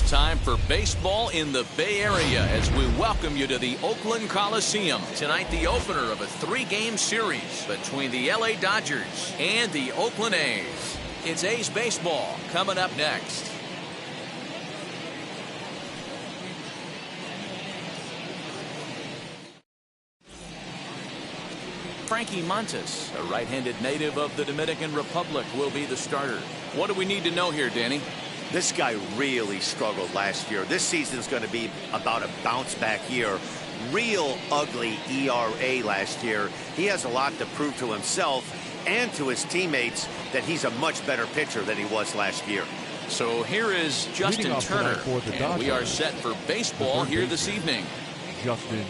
It's time for baseball in the Bay Area as we welcome you to the Oakland Coliseum. Tonight, the opener of a 3-game series between the LA Dodgers and the Oakland A's. It's A's baseball coming up next. Frankie Montes, a right-handed native of the Dominican Republic, will be the starter. What do we need to know here, Danny? This guy really struggled last year. This season's going to be about a bounce-back year. Real ugly ERA last year. He has a lot to prove to himself and to his teammates that he's a much better pitcher than he was last year. So here is Justin Turner, and we are set for baseball here this evening. Justin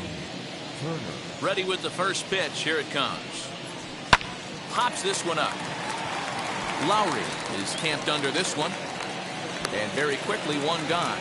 Turner. Ready with the first pitch. Here it comes. Pops this one up. Lowry is camped under this one. And very quickly, one gone.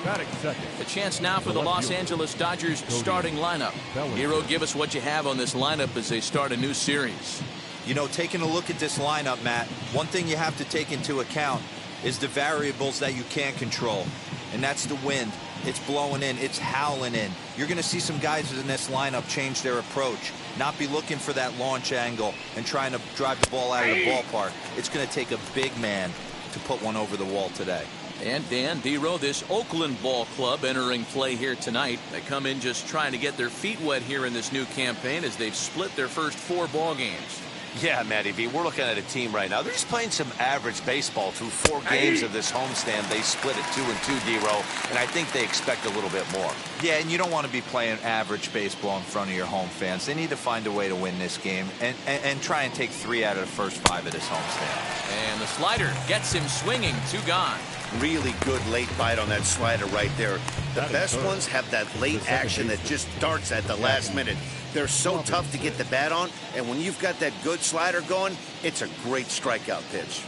Batting second. A chance now for the Los Angeles Dodgers starting lineup. Hero, give us what you have on this lineup as they start a new series. You know, taking a look at this lineup, Matt, one thing you have to take into account is the variables that you can't control. And that's the wind. It's blowing in. It's howling in. You're going to see some guys in this lineup change their approach, not be looking for that launch angle and trying to drive the ball out of the ballpark. It's going to take a big man to put one over the wall today. And Dan, D-Row, this Oakland ball club entering play here tonight. They come in just trying to get their feet wet here in this new campaign as they've split their first 4 ball games. Yeah, Matty V, we're looking at a team right now. They're just playing some average baseball through 4 games of this homestand. They split it 2-2, D-Row, and I think they expect a little bit more. Yeah, and you don't want to be playing average baseball in front of your home fans. They need to find a way to win this game and try and take 3 out of the first 5 of this homestand. And the slider gets him swinging. 2 gone. Really good late bite on that slider right there. The best ones have that late action that just darts at the last minute. They're so tough to get the bat on, and when you've got that good slider going, it's a great strikeout pitch.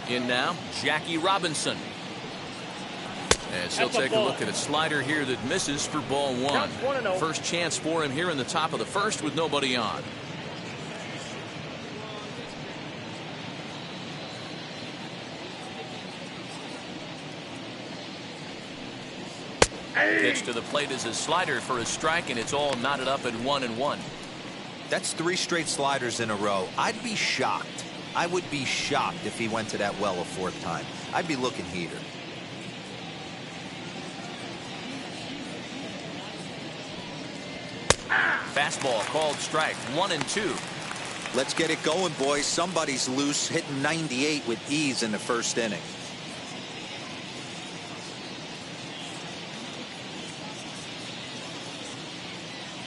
In now, Jackie Robinson. As he'll take a look at a slider here that misses for ball 1. First chance for him here in the top of the first with nobody on. Pitch to the plate is a slider for a strike, and it's all knotted up at 1-1. That's 3 straight sliders in a row. I'd be shocked. I would be shocked if he went to that well a 4th time. I'd be looking heater. Fastball called strike. 1-2. Let's get it going, boys. Somebody's loose, hitting 98 with ease in the first inning.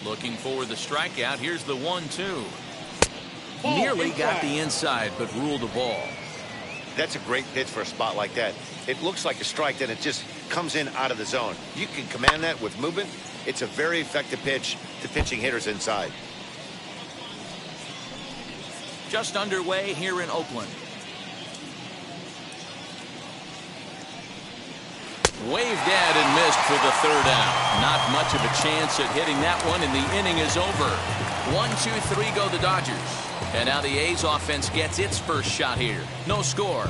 Looking for the strikeout. Here's the 1-2. Nearly got the inside, but ruled a ball. That's a great pitch for a spot like that. It looks like a strike, then it just comes in out of the zone. You can command that with movement. It's a very effective pitch to pitching hitters inside. Just underway here in Oakland. Waved at and missed for the 3rd out. Not much of a chance at hitting that one, and the inning is over. 1-2-3 go the Dodgers. And now the A's offense gets its first shot here. No score.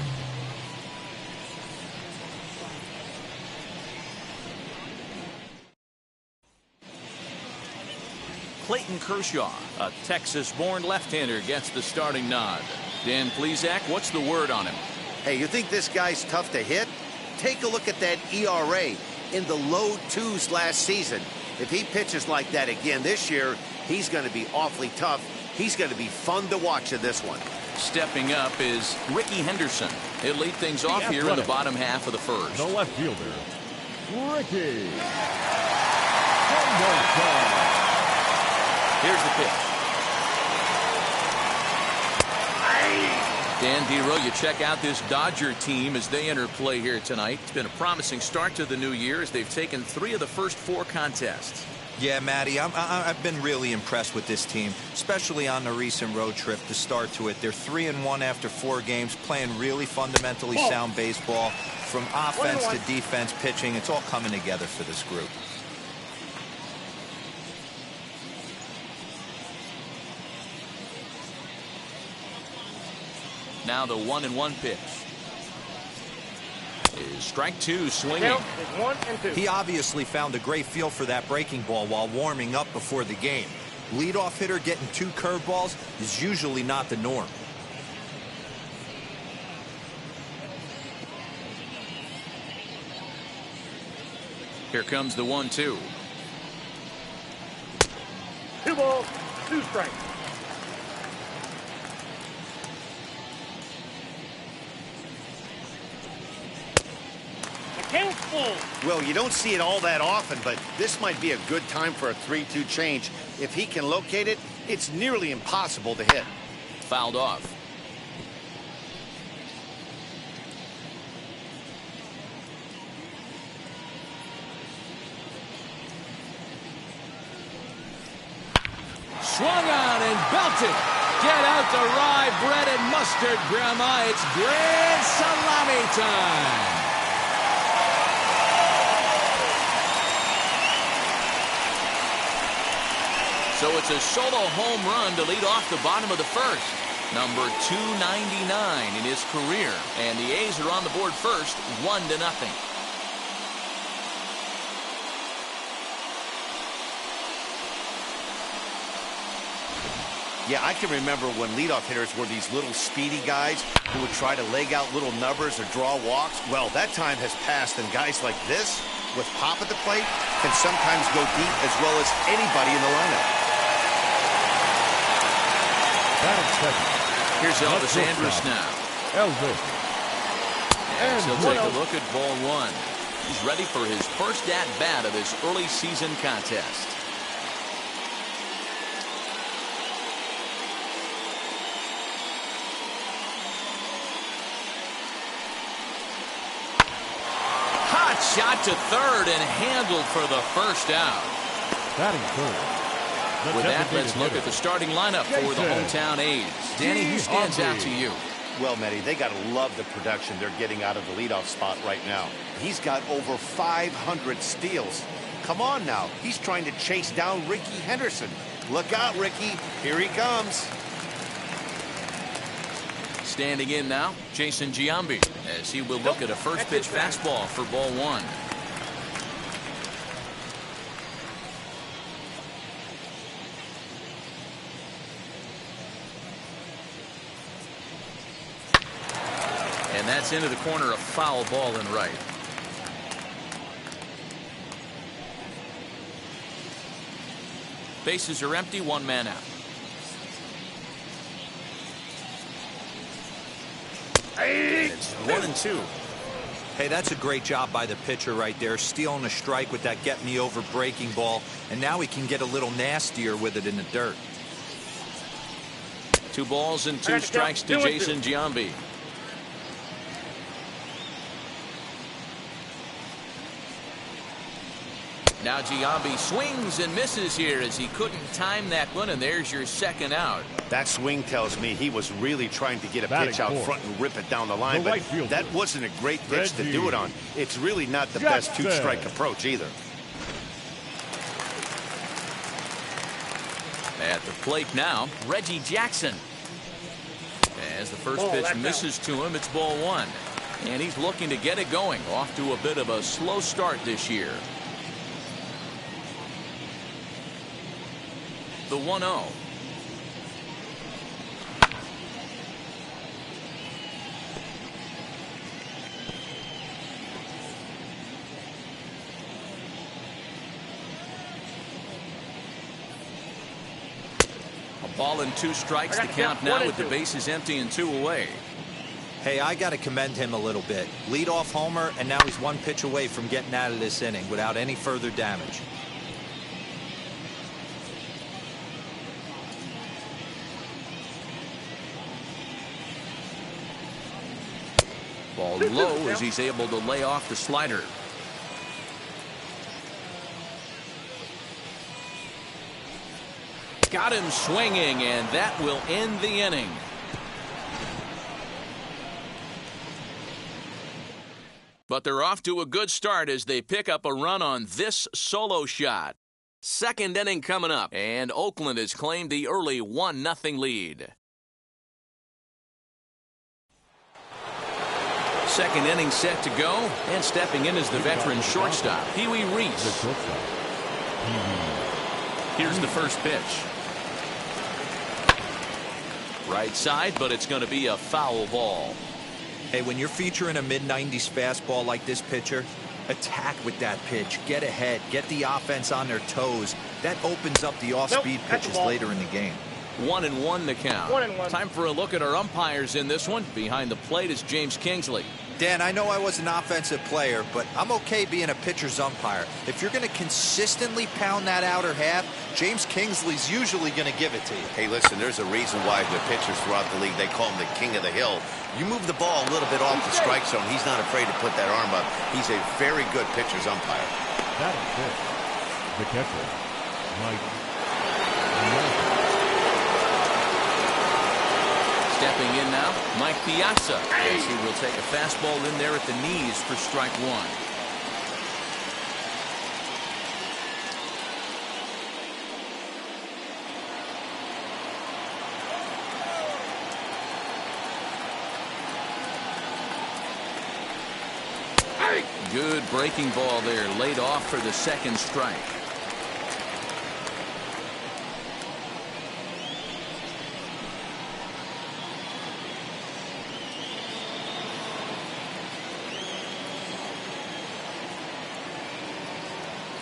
Clayton Kershaw, a Texas-born left-hander, gets the starting nod. Dan Plesac, what's the word on him? Hey, you think this guy's tough to hit? Take a look at that ERA in the low 2s last season. If he pitches like that again this year, he's going to be awfully tough. He's going to be fun to watch in this one. Stepping up is Ricky Henderson. He'll lead things off here in the bottom half of the first. The left fielder, Ricky Henderson. Here's the pitch. Dan D-Row, you check out this Dodger team as they enter play here tonight. It's been a promising start to the new year as they've taken 3 of the first 4 contests. Yeah, Matty, I've been really impressed with this team, especially on the recent road trip to start to it. They're 3-1 after 4 games, playing really fundamentally sound baseball. From offense to defense, pitching, it's all coming together for this group. Now the 1-1 pitch. Is strike 2 swinging. He obviously found a great feel for that breaking ball while warming up before the game. Leadoff hitter getting 2 curveballs is usually not the norm. Here comes the 1-2. 2 balls, 2 strikes. Well, you don't see it all that often, but this might be a good time for a 3-2 change. If he can locate it, it's nearly impossible to hit. Fouled off. Swung on and belted. Get out the rye bread and mustard, Grandma. It's grand salami time. So it's a solo home run to lead off the bottom of the first. Number 299 in his career. And the A's are on the board first, 1-0. Yeah, I can remember when leadoff hitters were these little speedy guys who would try to leg out little numbers or draw walks. Well, that time has passed, and guys like this, with pop at the plate, can sometimes go deep as well as anybody in the lineup. Here's Elvis Andrus now. Elvis. And he'll take a look at ball 1. He's ready for his first at-bat of this early season contest. Hot shot to third and handled for the first out. Batting third. With that, let's look at the starting lineup for the hometown A's. Danny, who stands out to you? Well, Matty, they got to love the production they're getting out of the leadoff spot right now. He's got over 500 steals. Come on now. He's trying to chase down Ricky Henderson. Look out, Ricky. Here he comes. Standing in now, Jason Giambi, as he will look at a first pitch fastball for ball 1. And that's into the corner, a foul ball and right. Bases are empty, 1 man out. It's 1-2. Hey, that's a great job by the pitcher right there, stealing a strike with that get me over breaking ball, and now he can get a little nastier with it in the dirt. 2 balls and 2 strikes to Jason Giambi. Now Giambi swings and misses here as he couldn't time that one, and there's your second out. That swing tells me he was really trying to get a pitch out front and rip it down the line, but that wasn't a great pitch to do it on. It's really not the best 2-strike approach either. At the plate now, Reggie Jackson. As the first pitch misses to him, it's ball 1. And he's looking to get it going, off to a bit of a slow start this year. The 1-0. A ball and 2 strikes to count now with the bases empty and 2 away. Hey, I got to commend him a little bit. Leadoff homer, and now he's 1 pitch away from getting out of this inning without any further damage. Ball low as he's able to lay off the slider. Got him swinging, and that will end the inning. But they're off to a good start as they pick up a run on this solo shot. Second inning coming up, and Oakland has claimed the early 1-0 lead. Second inning set to go, and stepping in is the veteran shortstop, Kiwi Reese. Here's the first pitch. Right side, but it's going to be a foul ball. Hey, when you're featuring a mid-90s fastball like this pitcher, attack with that pitch. Get ahead. Get the offense on their toes. That opens up the off-speed pitches later in the game. 1-1 the count. 1-1. Time for a look at our umpires in this one. Behind the plate is James Kingsley. Dan, I know I was an offensive player, but I'm okay being a pitcher's umpire. If you're going to consistently pound that outer half, James Kingsley's usually going to give it to you. Hey, listen, there's a reason why the pitchers throughout the league, they call him the king of the hill. You move the ball a little bit off the strike zone, he's not afraid to put that arm up. He's a very good pitcher's umpire. That is it. The catcher, Mike. Stepping in now, Mike Piazza, as he will take a fastball in there at the knees for strike one. Good breaking ball there, laid off for the second strike.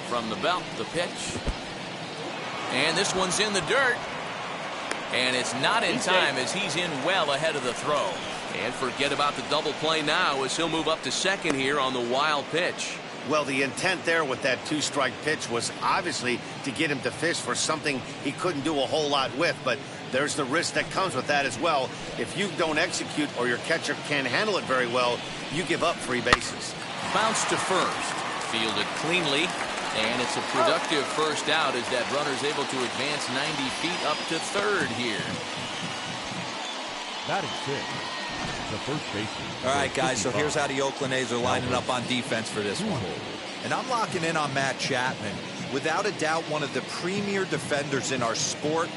From the belt, the pitch. And this one's in the dirt. And it's not in time as he's in well ahead of the throw. And forget about the double play now as he'll move up to second here on the wild pitch. Well, the intent there with that two-strike pitch was obviously to get him to fish for something he couldn't do a whole lot with, but there's the risk that comes with that as well. If you don't execute or your catcher can't handle it very well, you give up free bases. Bounce to first. Fielded cleanly. And it's a productive first out as that runner's able to advance 90 feet up to third here. That is it. The first baseman. All right, guys, so here's how the Oakland A's are lining up on defense for this one. And I'm locking in on Matt Chapman. Without a doubt, one of the premier defenders in our sport.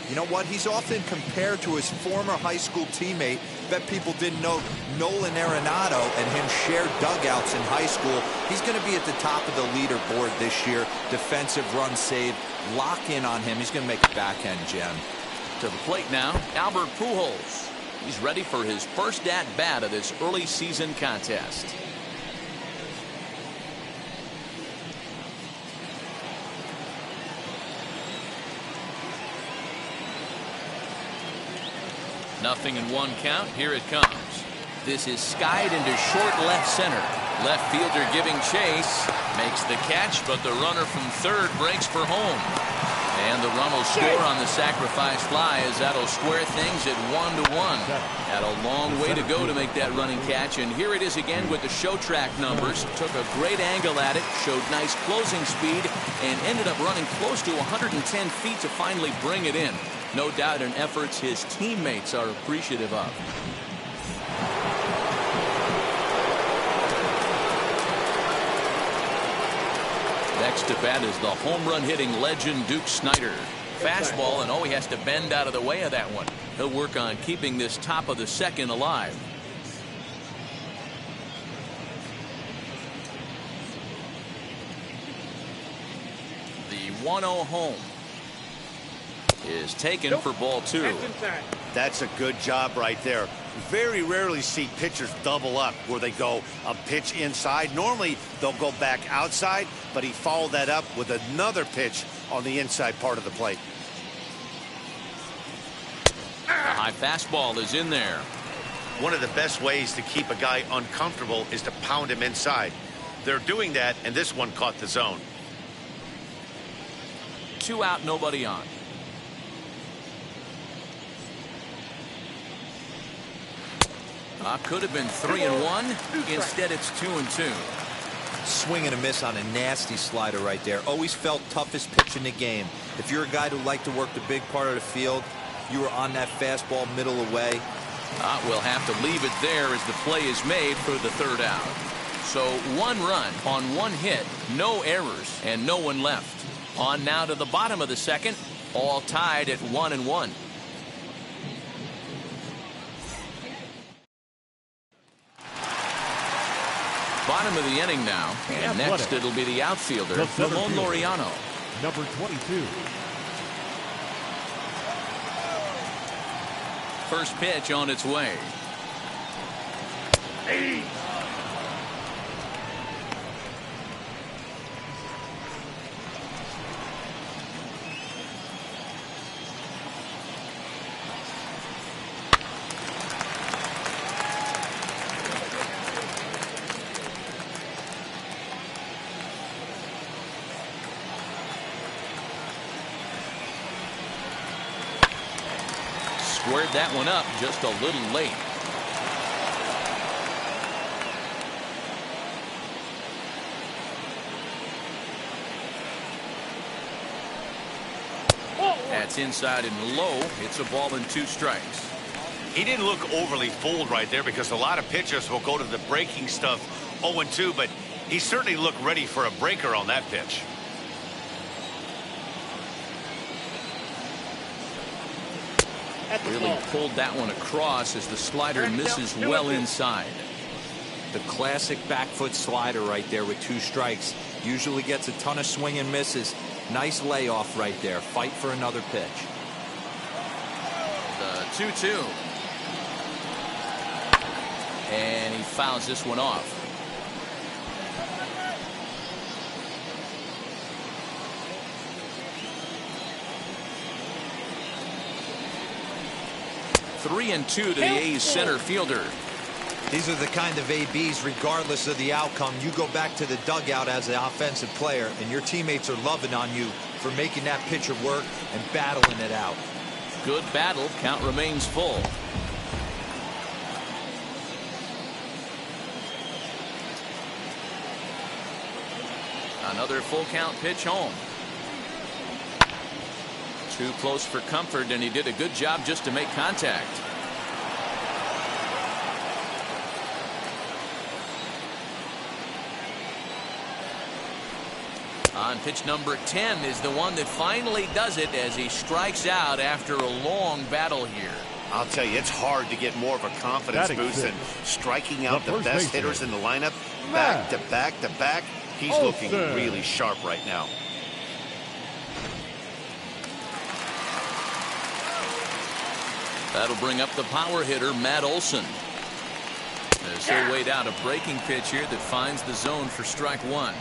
You know what? He's often compared to his former high school teammate. Bet people didn't know Nolan Arenado and him shared dugouts in high school. He's going to be at the top of the leaderboard this year. Defensive run saved. Lock in on him. He's going to make a backhand gem. To the plate now, Albert Pujols. He's ready for his first at-bat of this early season contest. Nothing in one count. Here it comes. This is skied into short left center. Left fielder giving chase. Makes the catch, but the runner from third breaks for home. And the run will score on the sacrifice fly as that'll square things at 1-1. Had a long way to go to make that running catch, and here it is again with the show track numbers. Took a great angle at it, showed nice closing speed, and ended up running close to 110 feet to finally bring it in. No doubt an effort his teammates are appreciative of. Next to bat is the home run hitting legend Duke Snider. Fastball, and he has to bend out of the way of that one. He'll work on keeping this top of the second alive. The 1-0 home is taken for ball two. That's a good job right there. Very rarely see pitchers double up where they go a pitch inside. Normally they'll go back outside, but he followed that up with another pitch on the inside part of the plate. The high fastball is in there. One of the best ways to keep a guy uncomfortable is to pound him inside. They're doing that, and this one caught the zone. 2 out, nobody on. Could have been 3-1. Instead, it's 2-2. Swing and a miss on a nasty slider right there. Always felt toughest pitch in the game. If you're a guy who liked to work the big part of the field, you were on that fastball middle away. We'll have to leave it there as the play is made for the third out. So 1 run on 1 hit, no errors, and no one left. On now to the bottom of the second, all tied at 1-1. Bottom of the inning now, and next it'll be the outfielder, Ramon Lauriano. Number 22. First pitch on its way. Hey. Squared that one up just a little late. That's inside and low. It's a ball and 2 strikes. He didn't look overly fooled right there because a lot of pitchers will go to the breaking stuff 0-2, but he certainly looked ready for a breaker on that pitch. Really pulled that one across as the slider misses well inside. The classic back foot slider right there with 2 strikes. Usually gets a ton of swing and misses. Nice layoff right there. Fight for another pitch. The 2-2. And he fouls this one off. Three and 2 to the A's center fielder. These are the kind of ABs, regardless of the outcome, you go back to the dugout as an offensive player, and your teammates are loving on you for making that pitcher work and battling it out. Good battle. Count remains full. Another full count pitch home. Too close for comfort, and he did a good job just to make contact. On pitch number 10 is the one that finally does it as he strikes out after a long battle here. I'll tell you, it's hard to get more of a confidence boost than striking out the best hitters in the lineup back to back to back. He's looking really sharp right now. That'll bring up the power hitter, Matt Olson. As he'll wait out a breaking pitch here that finds the zone for strike 1.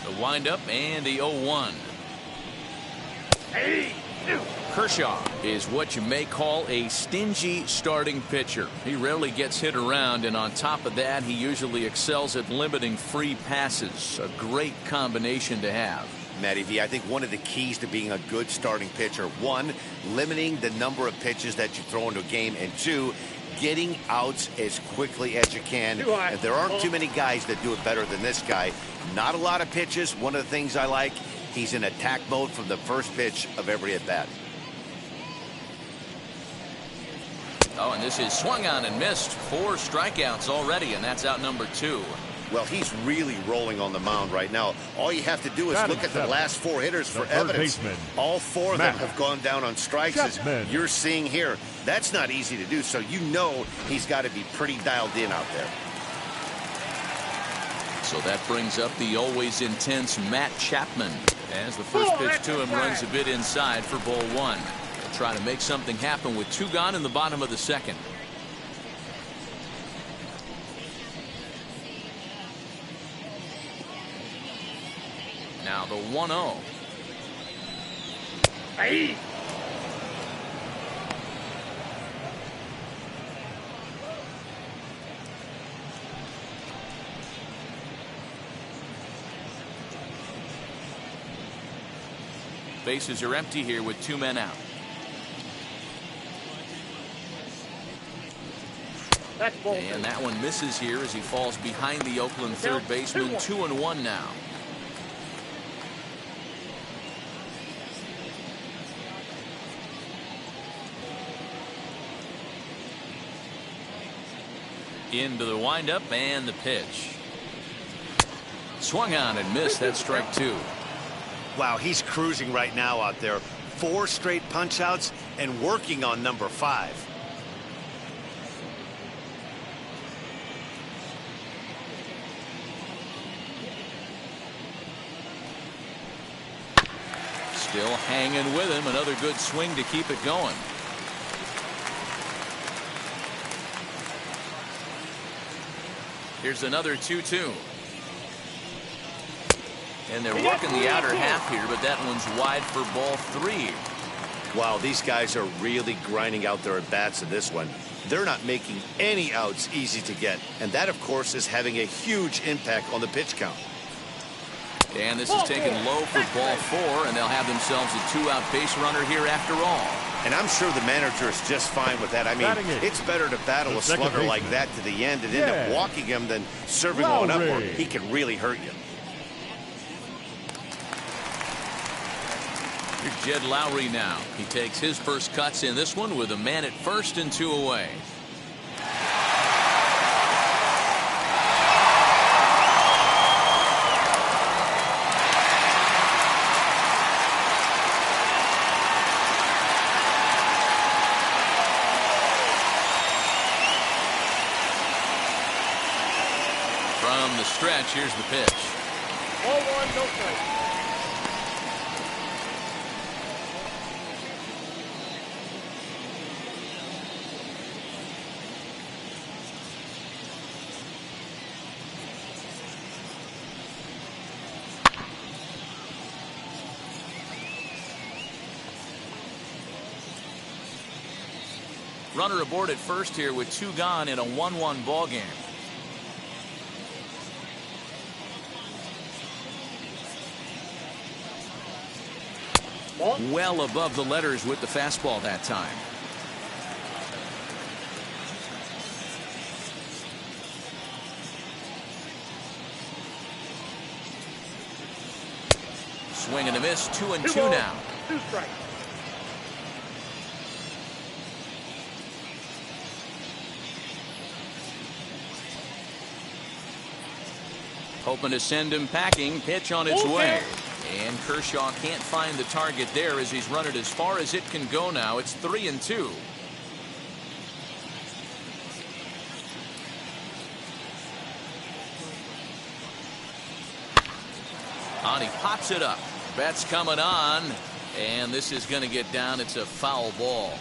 The windup and the 0-1. Kershaw is what you may call a stingy starting pitcher. He rarely gets hit around, and on top of that, he usually excels at limiting free passes. A great combination to have. Matty V, I think one of the keys to being a good starting pitcher, 1, limiting the number of pitches that you throw into a game, and 2, getting outs as quickly as you can. And there aren't too many guys that do it better than this guy. Not a lot of pitches. One of the things I like, he's in attack mode from the first pitch of every at bat. Oh, and this is swung on and missed. 4 strikeouts already, and that's out number 2. Well, he's really rolling on the mound right now. All you have to do is look at the last 4 hitters for evidence. All 4 of them have gone down on strikes, as you're seeing here. That's not easy to do, so you know he's got to be pretty dialed in out there. So that brings up the always intense Matt Chapman as the first pitch to him runs a bit inside for ball 1. They'll try to make something happen with 2 gone in the bottom of the second. Now the 1-0. Hey. Bases are empty here with 2 men out. That's ball two. And that one misses here as he falls behind the Oakland third baseman. 2-1 now. Into the windup and the pitch. Swung on and missed. That's strike two. Wow, he's cruising right now out there. 4 straight punch outs and working on number 5. Still hanging with him. Another good swing to keep it going. Here's another 2-2. And they're working the outer half here, but that one's wide for ball 3. Wow, these guys are really grinding out their at-bats in this one. They're not making any outs easy to get. And that, of course, is having a huge impact on the pitch count. And this is taken low for ball 4, and they'll have themselves a 2-out base runner here after all. And I'm sure the manager is just fine with that. I mean, it's better to battle a slugger like that to the end and end up walking him than serving one up, or he can really hurt you. Here's Jed Lowry now. He takes his first cuts in this one with a man at first and 2 away. From the stretch, here's the pitch. Ball 1, no strike. Runner aboard at first here with 2 gone in a 1-1 ball game. Well above the letters with the fastball that time. Swing and a miss. 2-2 now. 2 strikes. Hoping to send him packing. Pitch on its way. And Kershaw can't find the target there as he's run it as far as it can go now. It's 3-2. On, he pops it up. Bet's coming on. And this is going to get down. It's a foul ball.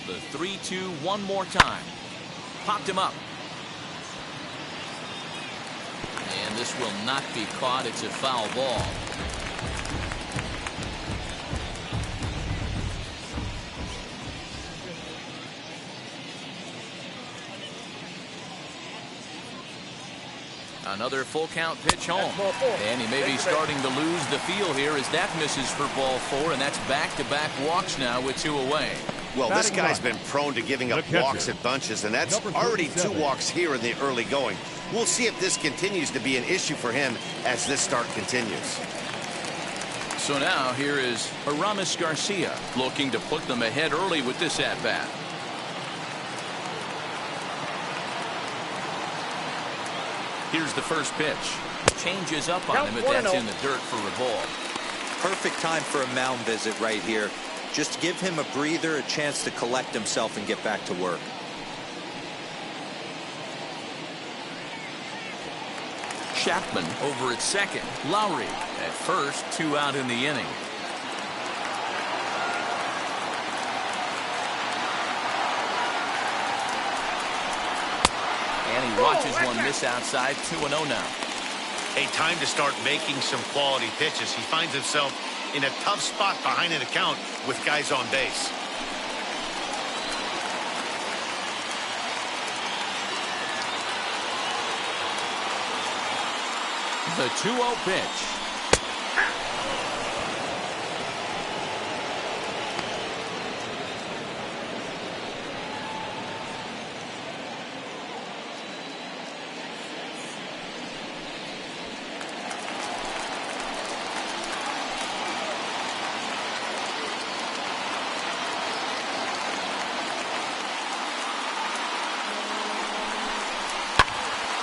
The 3-2 one more time. Popped him up. And this will not be caught. It's a foul ball. Another full count pitch home. And he may be starting to lose the feel here as that misses for ball 4. And that's back-to-back walks now with 2 away. Well, this guy's been prone to giving up walks at bunches, and that's already 2 walks here in the early going. We'll see if this continues to be an issue for him as this start continues. So now here is Aramis Garcia looking to put them ahead early with this at-bat. Here's the first pitch. Changes up on him, but that's in the dirt for a ball. Perfect time for a mound visit right here. Just give him a breather, a chance to collect himself and get back to work. Chapman over at second. Lowry at first. 2 out in the inning. And he watches one miss outside. 2-0 now. A time to start making some quality pitches. He finds himself in a tough spot behind an account with guys on base. The 2-0 pitch.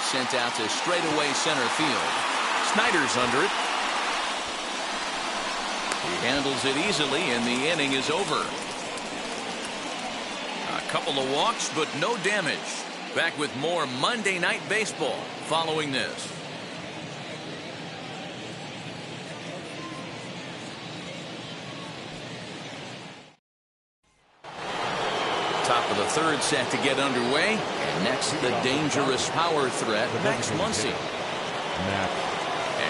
Sent out to straightaway center field. Snyder's under it. He handles it easily, and the inning is over. A couple of walks, but no damage. Back with more Monday Night Baseball following this. Top of the third set to get underway. And next, the dangerous power threat, Max Muncie.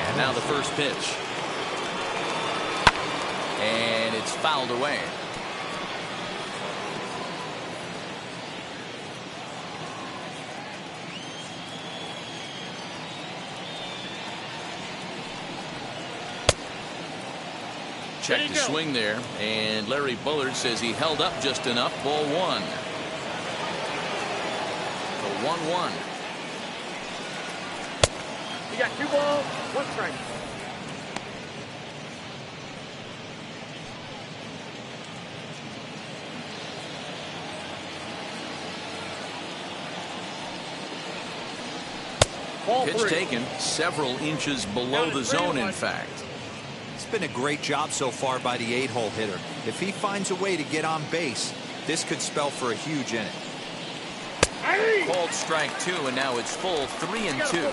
And now the first pitch. And it's fouled away. Check the swing there, and Larry Bullard says he held up just enough. Ball one. The 1-1. You got 2 balls, 1 strike. Ball Pitch 3. taken several inches below the zone, in fact. It's been a great job so far by the 8-hole hitter. If he finds a way to get on base, this could spell for a huge inning. Called strike 2, and now it's full 3-2.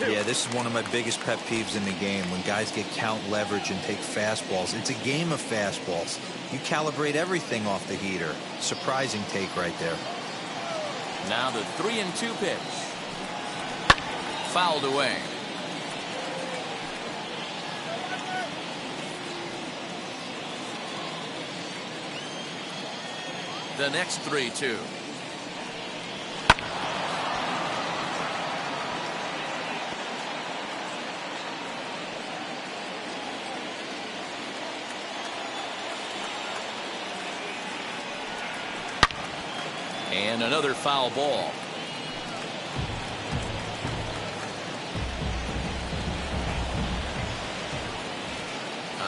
Yeah, this is one of my biggest pet peeves in the game, when guys get count leverage and take fastballs. It's a game of fastballs. You calibrate everything off the heater. Surprising take right there. Now the 3-2 pitch. Fouled away. The next 3-2. And another foul ball.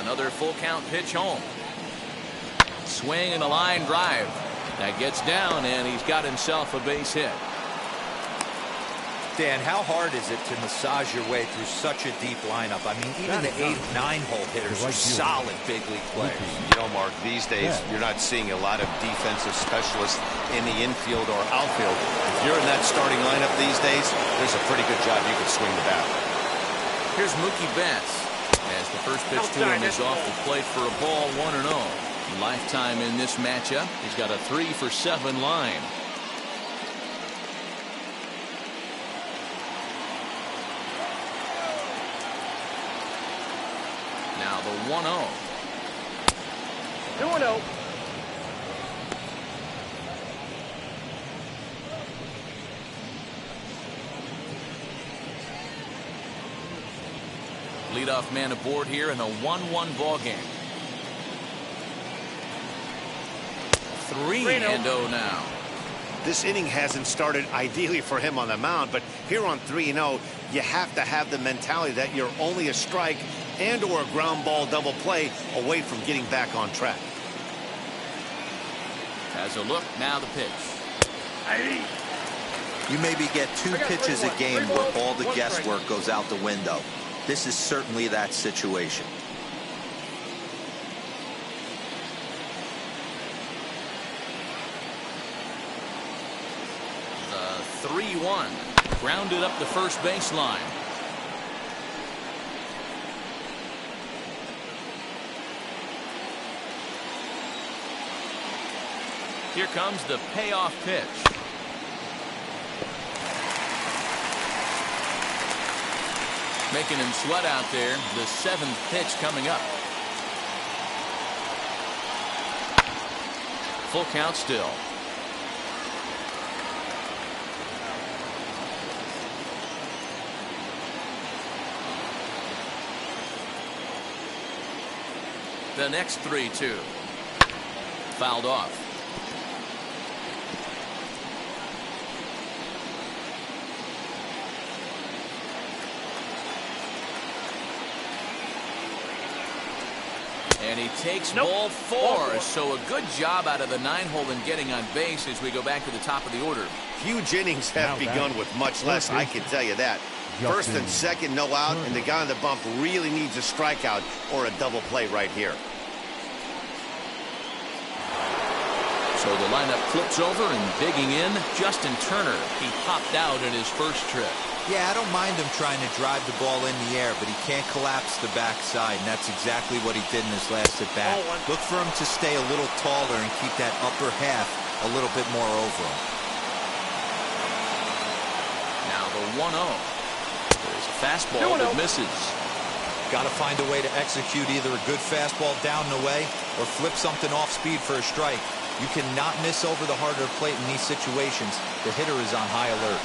Another full count pitch home. Swing and a line drive. That gets down, and he's got himself a base hit. Dan, how hard is it to massage your way through such a deep lineup? I mean, even the 8, 9-hole hitters are solid big league players. You know, Mark, these days you're not seeing a lot of defensive specialists in the infield or outfield. If you're in that starting lineup these days, there's a pretty good job you can swing the bat. Here's Mookie Betts as the first pitch to him is off the plate for a ball, 1-0. Lifetime in this matchup. He's got a 3-for-7 line. Now the 1-0. 2-0. Leadoff man aboard here in a 1-1 ball game. 3-0 now. This inning hasn't started ideally for him on the mound, but here on 3-0, you have to have the mentality that you're only a strike and or a ground ball double play away from getting back on track. Has a look, now the pitch. You maybe get 2 pitches a game where all the guesswork goes out the window. This is certainly that situation. The 3-1. Grounded up the first baseline. Here comes the payoff pitch. Making him sweat out there. The 7th pitch coming up. Full count still. The next 3-2. Fouled off. And he takes ball 4. So a good job out of the 9-hole in getting on base as we go back to the top of the order. Huge innings have begun with much less, I can tell you that. First and second, no out, and the guy on the bump really needs a strikeout or a double play right here. So the lineup flips over, and digging in, Justin Turner. He popped out in his first trip. Yeah, I don't mind him trying to drive the ball in the air, but he can't collapse the backside, and that's exactly what he did in his last at-bat. Look for him to stay a little taller and keep that upper half a little bit more over him. Now the 1-0. There's a fastball that misses. Got to find a way to execute either a good fastball down and away or flip something off speed for a strike. You cannot miss over the heart of the plate in these situations. The hitter is on high alert.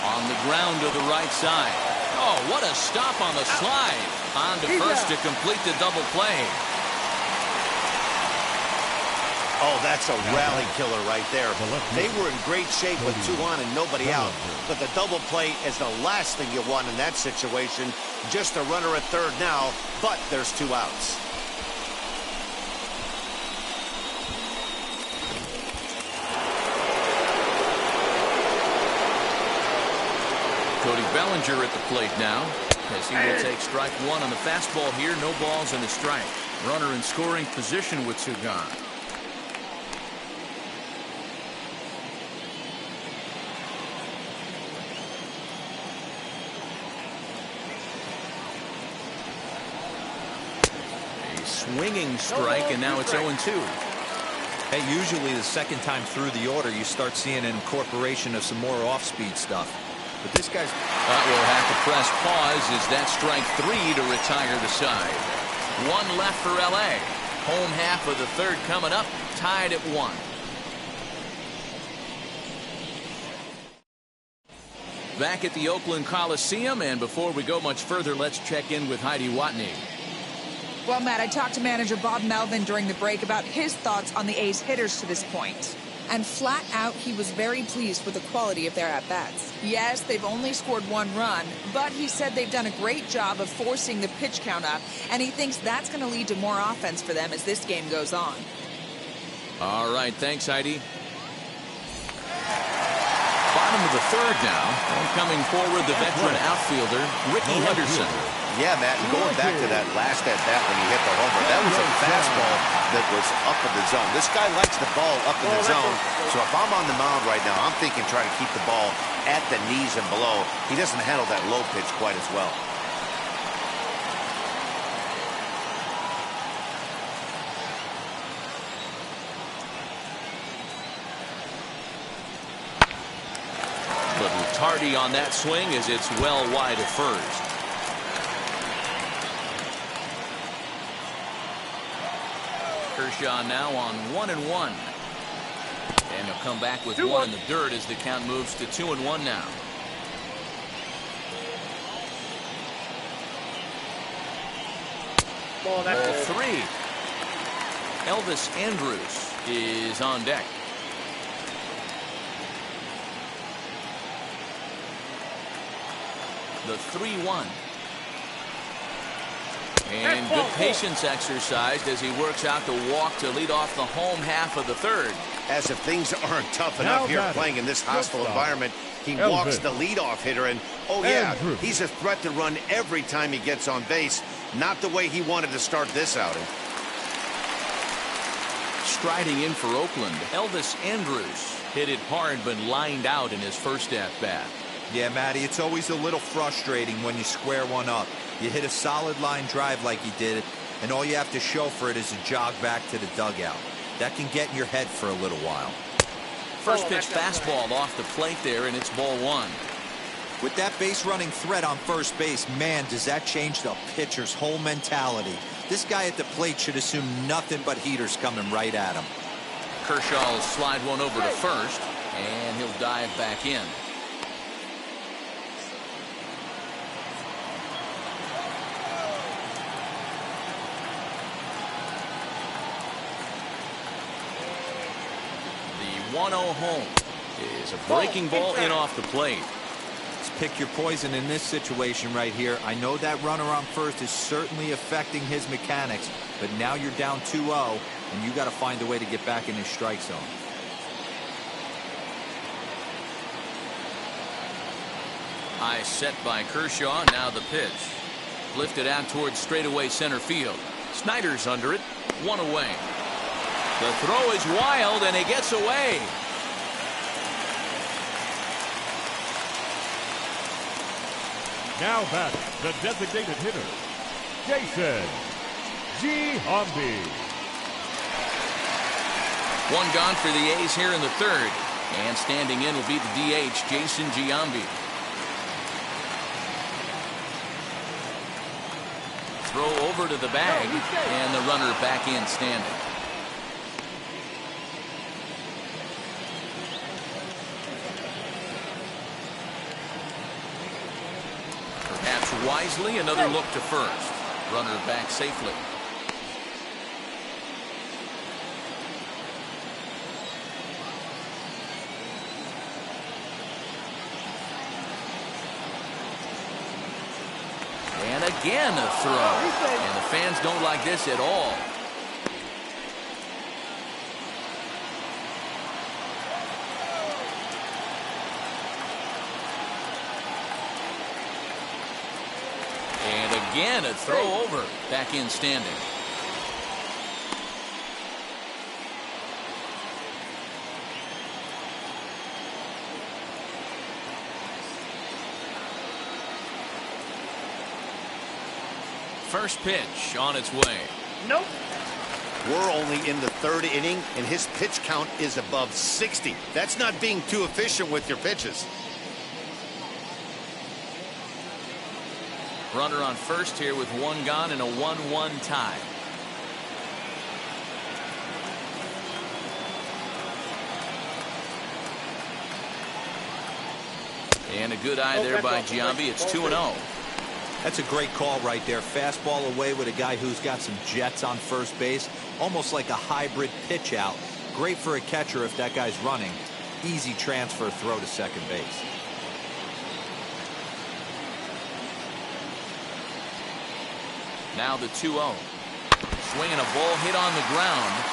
On the ground to the right side. Oh, what a stop on the slide. On to first to complete the double play. Oh, that's a rally killer right there. They were in great shape with 2 on and nobody out. But the double play is the last thing you want in that situation. Just a runner at third now, but there's 2 outs. Cody Bellinger at the plate now, as he will take strike 1 on the fastball here. No balls and a strike. Runner in scoring position with 2 gone. A swinging strike, and now it's 0-2. Hey, usually the second time through the order, you start seeing an incorporation of some more off-speed stuff. But this guy's... We'll have to press pause as that strike 3 to retire the side. 1 left for L.A. Home half of the third coming up, tied at 1. Back at the Oakland Coliseum, and before we go much further, let's check in with Heidi Watney. Well, Matt, I talked to manager Bob Melvin during the break about his thoughts on the A's hitters to this point. And flat out, he was very pleased with the quality of their at-bats. Yes, they've only scored 1 run, but he said they've done a great job of forcing the pitch count up, and he thinks that's going to lead to more offense for them as this game goes on. All right, thanks, Heidi. Bottom of the third now, and coming forward, the veteran outfielder, Ricky Henderson. Yeah, Matt, and going back to that last at-bat when he hit the homer, that was a fastball that was up in the zone. This guy likes the ball up in the zone, so if I'm on the mound right now, I'm thinking trying to keep the ball at the knees and below. He doesn't handle that low pitch quite as well. Little tardy on that swing as it's well wide of first. Kershaw now on 1-1. And he'll come back with 1 in the dirt as the count moves to 2-1 now. Ball 3. Elvis Andrus is on deck. The 3-1. And good patience exercised as he works out the walk to lead off the home half of the third. As if things aren't tough enough here playing in this hostile environment, he walks the leadoff hitter, and oh yeah, he's a threat to run every time he gets on base. Not the way he wanted to start this outing. Striding in for Oakland, Elvis Andrus hit it hard but lined out in his first at-bat. Yeah, Matty, it's always a little frustrating when you square one up. You hit a solid line drive like he did, and all you have to show for it is a jog back to the dugout. That can get in your head for a little while. First pitch fastball off the plate there, and it's ball 1. With that base running threat on first base, man, does that change the pitcher's whole mentality. This guy at the plate should assume nothing but heaters coming right at him. Kershaw will slide one over to first, and he'll dive back in. 1-0 home. Is a breaking ball in off the plate. Let's pick your poison in this situation right here. I know that runner on first is certainly affecting his mechanics, but now you're down 2-0, and you got to find a way to get back in his strike zone. High set by Kershaw. Now the pitch. Lifted out towards straightaway center field. Snyder's under it. 1 away. The throw is wild, and he gets away. Now back, the designated hitter, Jason Giambi. 1 gone for the A's here in the third. And standing in will be the DH, Jason Giambi. Throw over to the bag, and the runner back in standing. Perhaps wisely, another look to first. Runner back safely. And again a throw. And the fans don't like this at all. And again a throw over. Back in standing. First pitch on its way. Nope. We're only in the third inning, and his pitch count is above 60. That's not being too efficient with your pitches. Runner on first here with 1 gone and a 1-1 tie. And a good eye there by Giambi. It's 2-0. That's a great call right there. Fastball away with a guy who's got some jets on first base. Almost like a hybrid pitch out. Great for a catcher if that guy's running. Easy transfer throw to second base. Now the 2-0. Swinging a ball hit on the ground.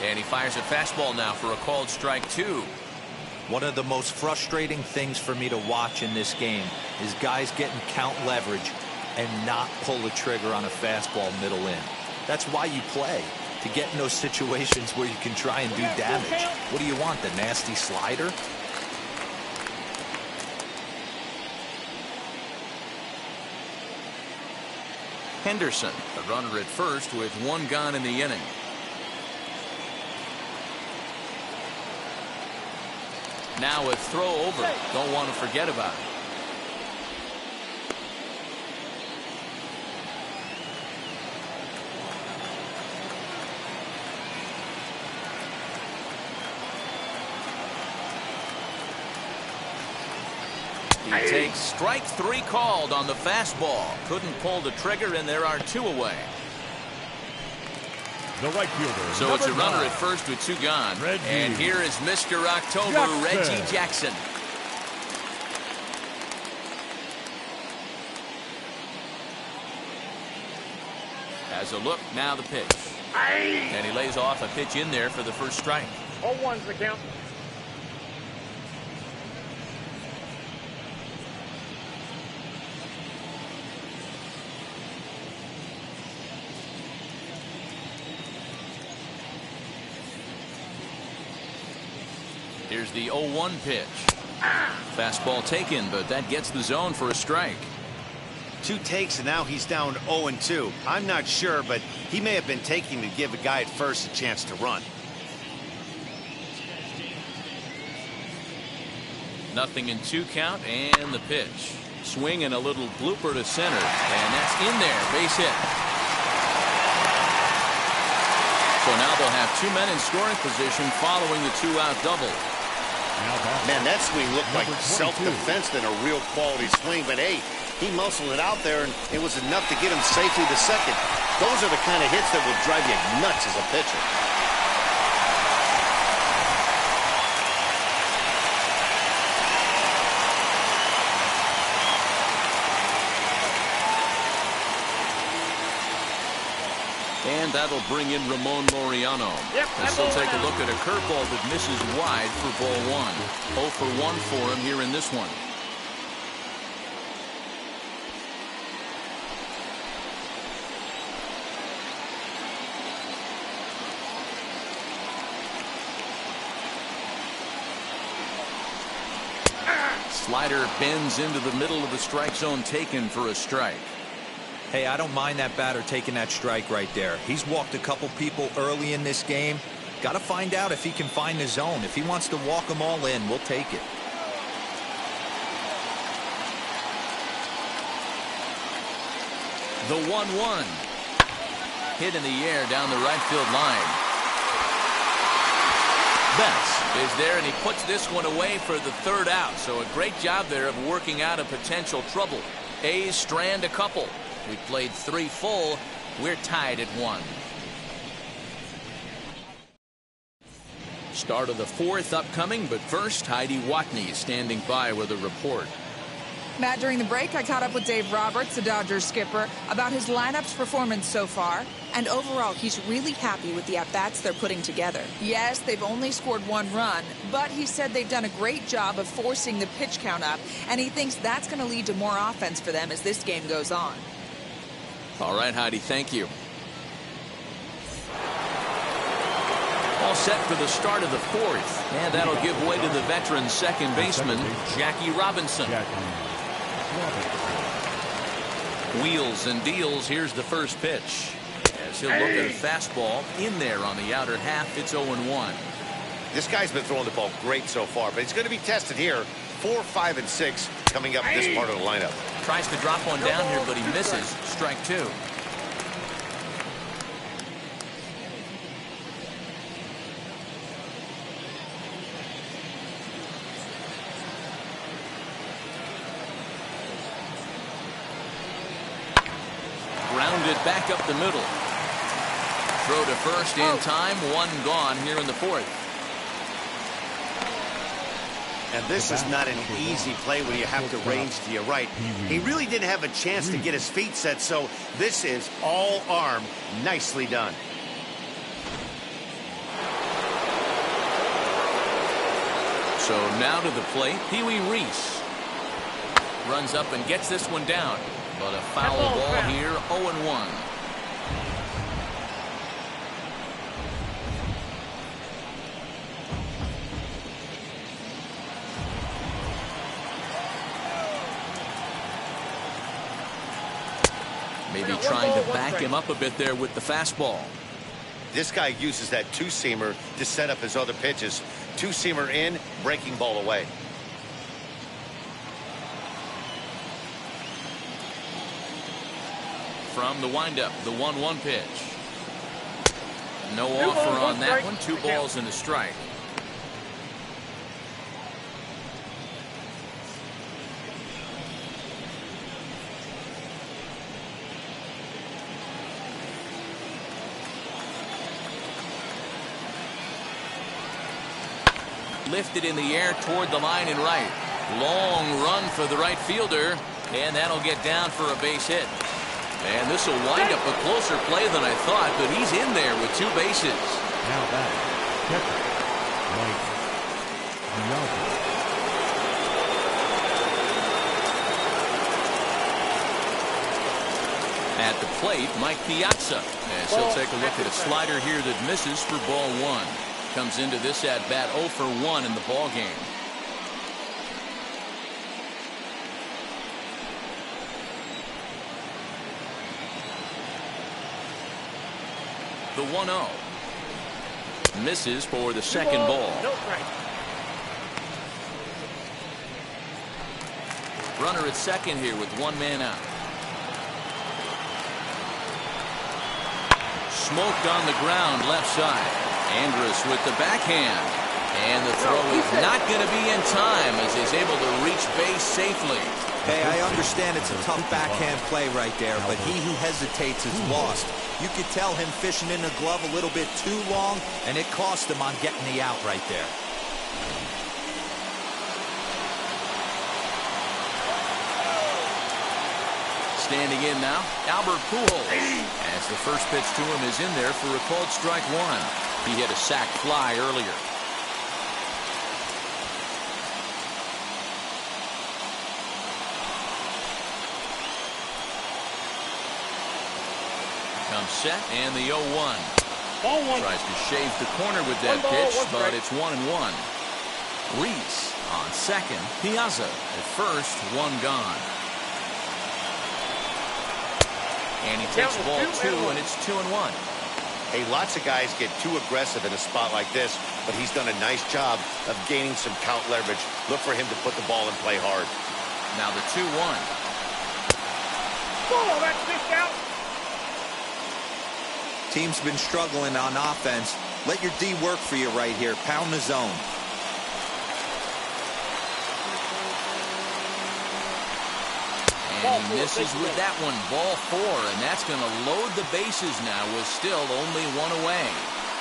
And he fires a fastball now for a called strike 2. One of the most frustrating things for me to watch in this game is guys getting count leverage and not pull the trigger on a fastball middle in. That's why you play, to get in those situations where you can try and do damage. What do you want, the nasty slider? Henderson, the runner at first with 1 gone in the inning. Now a throw over. Don't want to forget about it. He takes strike 3 called on the fastball. Couldn't pull the trigger, and there are 2 away. The right fielder. So it's a runner at first with 2 gone. Reggie And here is Mr. October, Jackson. Reggie Jackson. Has a look, now the pitch. And he lays off a pitch in there for the first strike. 0-1's the count. Here's the 0-1 pitch. Fastball taken, but that gets the zone for a strike. 2 takes, and now he's down 0-2. I'm not sure, but he may have been taking to give a guy at first a chance to run. Nothing in 2 count, and the pitch. Swing and a little blooper to center, and that's in there. Base hit. So now they'll have 2 men in scoring position following the 2-out double. Man, that swing looked like self-defense than a real quality swing. But, hey, he muscled it out there, and it was enough to get him safely to second. Those are the kind of hits that will drive you nuts as a pitcher. And that'll bring in Ramon Lauriano. As he'll take a look at a curveball that misses wide for ball 1. 0 for 1 for him here in this one. Slider bends into the middle of the strike zone, taken for a strike. Hey, I don't mind that batter taking that strike right there. He's walked a couple people early in this game. Got to find out if he can find the zone. If he wants to walk them all in, we'll take it. The 1-1. Hit in the air down the right field line. Betts is there, and he puts this one away for the 3rd out. So a great job there of working out a potential trouble. A's strand a couple. We played 3 full. We're tied at 1. Start of the 4th upcoming, but first, Heidi Watney is standing by with a report. Matt, during the break, I caught up with Dave Roberts, the Dodgers skipper, about his lineup's performance so far. And overall, he's really happy with the at-bats they're putting together. Yes, they've only scored 1 run, but he said they've done a great job of forcing the pitch count up, and he thinks that's going to lead to more offense for them as this game goes on. All right, Heidi, thank you. All set for the start of the 4th, and that'll give way to the veteran second baseman, Jackie Robinson. Wheels and deals. Here's the first pitch. As he'll look at a fastball in there on the outer half. It's 0-1. This guy's been throwing the ball great so far, but he's going to be tested here. 4, 5, and 6 coming up in this part of the lineup. Tries to drop one down here, but he misses. Strike 2. Grounded back up the middle. Throw to first in time. 1 gone here in the 4th. And this is not an easy play when you have to range to your right. He really didn't have a chance to get his feet set, so this is all arm. Nicely done. So now to the plate, Kiwi Reese. Runs up and gets this one down. But a foul ball here, 0-1. Maybe trying to back him up a bit there with the fastball. This guy uses that 2-seamer to set up his other pitches. 2-seamer in, breaking ball away. From the windup, the 1-1 pitch. No offer on that one. 2 balls and a strike. Lifted in the air toward the line and right. Long run for the right fielder, and that'll get down for a base hit. And this will wind up a closer play than I thought, but he's in there with 2 bases. Now back, catcher, Giambi. At the plate, Mike Piazza. As he'll take a look at a slider here that misses for ball 1. Comes into this at bat 0 for 1 in the ball game. The 1-0. Misses for the second ball. Runner at second here with 1 man out. smoked on the ground left side. Andrus with the backhand. And the throw is not going to be in time as he's able to reach base safely. Hey, I understand it's a tough backhand play right there, but he who hesitates is lost. You could tell him fishing in the glove a little bit too long, and it cost him on getting the out right there. Standing in now, Albert Pujols. As the first pitch to him is in there for a called strike one. He hit a sac fly earlier. Comes set and the 0-1. Ball one. Tries to shave the corner with that One ball, pitch, one but strike. it's 1-1. Reese on second. Piazza at first, one gone. And he takes Count ball is 2 two, and and it's 2-1. Hey, lots of guys get too aggressive in a spot like this, but he's done a nice job of gaining some count leverage. Look for him to put the ball in play hard. Now the 2-1. Ball, that's dished out. Team's been struggling on offense. Let your D work for you right here. Pound the zone. And he misses with that one. Ball 4, and that's going to load the bases now with still only one away.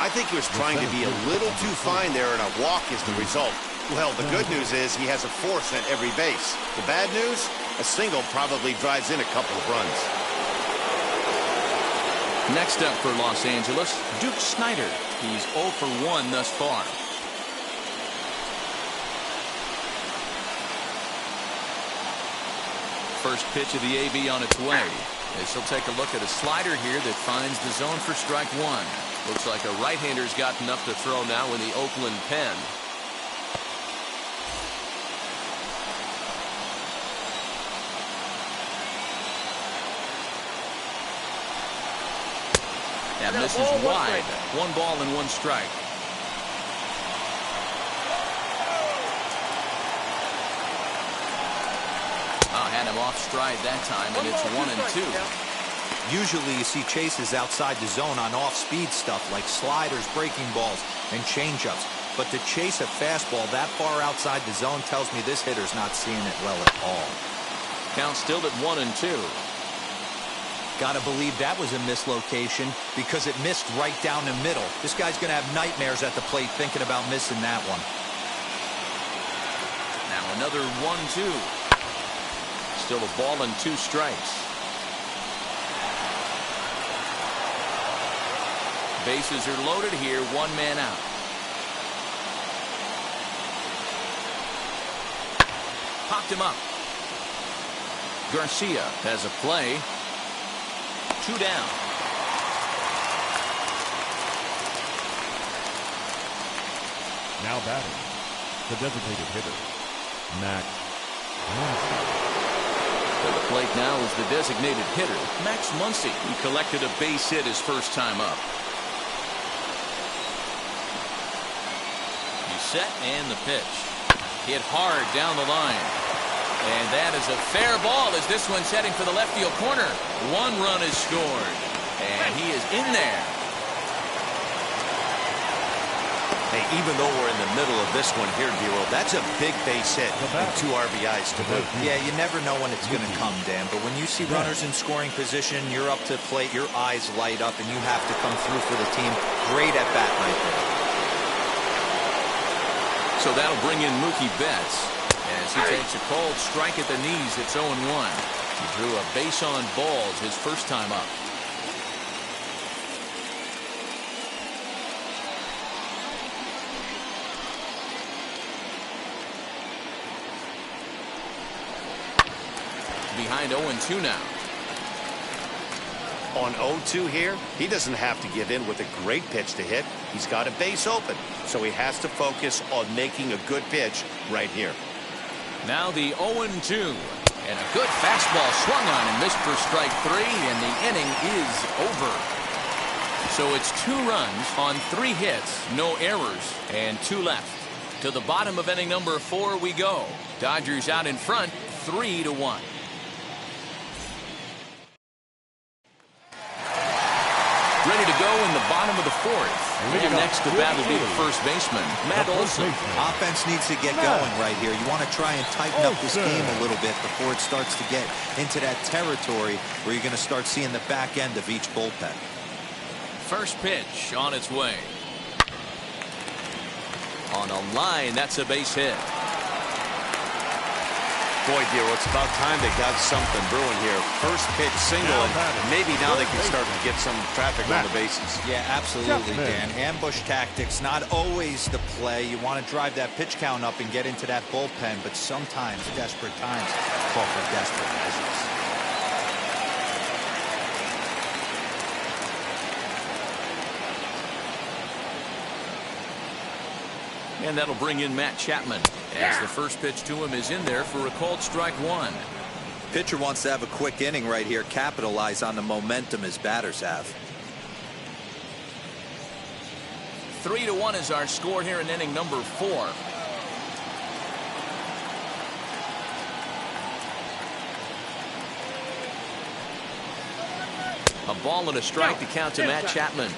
I think he was trying to be a little too fine there, and a walk is the result. Well, the good news is he has a force at every base. The bad news? A single probably drives in a couple of runs. Next up for Los Angeles, Duke Snider. He's 0 for 1 thus far. First pitch of the AB on its way. As he'll take a look at a slider here that finds the zone for strike one. Looks like a right-hander's got enough to throw now in the Oakland pen. That misses wide. 1 ball and 1 strike. Had him off stride that time, and it's 1-2. Usually you see chases outside the zone on off-speed stuff like sliders, breaking balls, and changeups. But to chase a fastball that far outside the zone tells me this hitter's not seeing it well at all. Count still at 1-2. Gotta believe that was a mislocation because it missed right down the middle. This guy's gonna have nightmares at the plate thinking about missing that one. Now another 1-2. Still a ball and 2 strikes. Bases are loaded here, 1 man out. Popped him up. Garcia has a play. 2 down. Now batting, the designated hitter, Max Muncie. To the plate now is the designated hitter, Max Muncie. He collected a base hit his first time up. He's set and the pitch. Hit hard down the line. And that is a fair ball as this one's heading for the left field corner. 1 run is scored. And he is in there. Hey, even though we're in the middle of this one here, Bureau, that's a big base hit and 2 RBIs to boot. Yeah, you never know when it's going to come, Dan. But when you see runners in scoring position, you're up to the plate, your eyes light up, and you have to come through for the team. Great at bat right there. So that'll bring in Mookie Betts as he takes a cold strike at the knees. It's 0-1. He drew a base on balls his first time up. Behind 0-2 now. On 0-2 here, he doesn't have to give in with a great pitch to hit. He's got a base open, so he has to focus on making a good pitch right here. Now the 0-2. And a good fastball swung on and missed for strike 3, and the inning is over. So it's 2 runs on 3 hits, no errors, and 2 left. To the bottom of inning number 4 we go. Dodgers out in front, 3-1. Ready to go in the bottom of the fourth. And next to bat will be the first baseman, Matt Olson. Offense needs to get going right here. You want to try and tighten up this game a little bit before it starts to get into that territory where you're going to start seeing the back end of each bullpen. First pitch on its way. On a line, that's a base hit. Boy, dear, it's about time they got something brewing here. First pitch single, and maybe now they can start to get some traffic on the bases. Yeah, absolutely, Dan. Ambush tactics, not always the play. You want to drive that pitch count up and get into that bullpen, but sometimes desperate times call for desperate measures. And that'll bring in Matt Chapman, as the first pitch to him is in there for a called strike one. Pitcher wants to have a quick inning right here, capitalize on the momentum his batters have. 3-1 is our score here in inning number 4. A ball and a strike to count to Matt Chapman.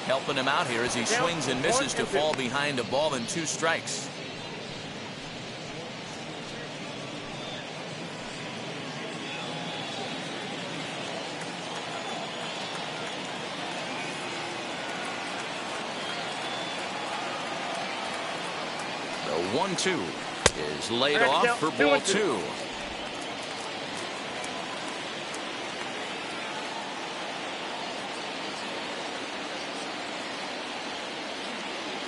Helping him out here as he swings and misses to fall behind a ball and 2 strikes. The 1-2 is laid off for ball 2.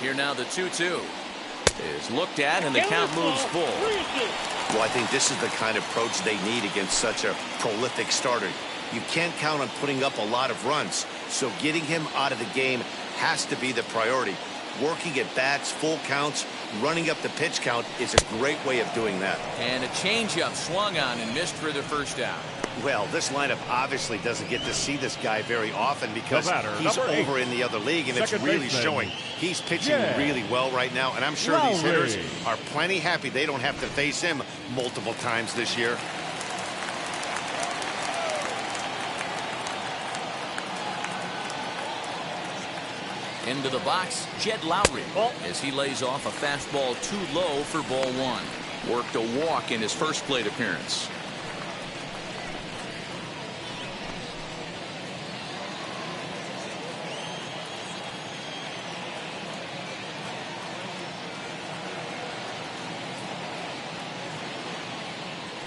Here now the 2-2 is looked at and the count moves full. Well, I think this is the kind of approach they need against such a prolific starter. You can't count on putting up a lot of runs, so getting him out of the game has to be the priority. Working at bats, full counts, running up the pitch count is a great way of doing that. And a changeup swung on and missed for the first out. Well, this lineup obviously doesn't get to see this guy very often because he's over in the other league, and it's really showing. He's pitching really well right now, and I'm sure these hitters are plenty happy they don't have to face him multiple times this year. Into the box, Jed Lowry, as he lays off a fastball too low for ball 1. Worked a walk in his first plate appearance.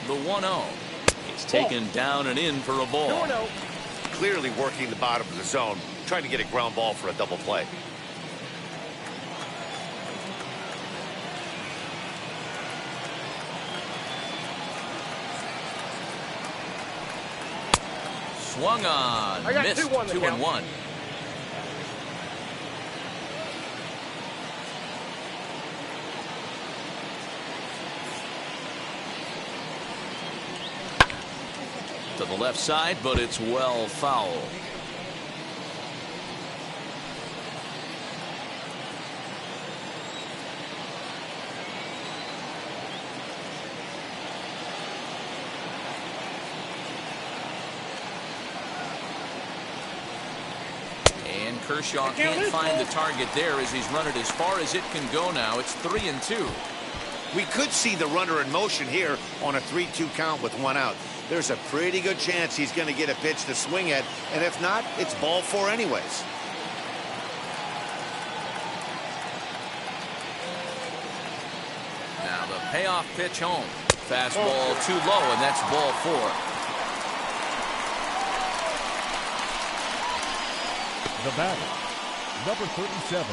The 1-0 is taken down and in for a ball. Clearly working the bottom of the zone, trying to get a ground ball for a double play. Swung on, missed, 2-1. To the left side, but it's well foul. And Kershaw can't find the target there as he's run it as far as it can go now. It's 3-2. We could see the runner in motion here on a 3-2 count with 1 out. There's a pretty good chance he's going to get a pitch to swing at, and if not, it's ball 4 anyways. Now the payoff pitch home. Fastball too low, and that's ball 4. The batter, number 37.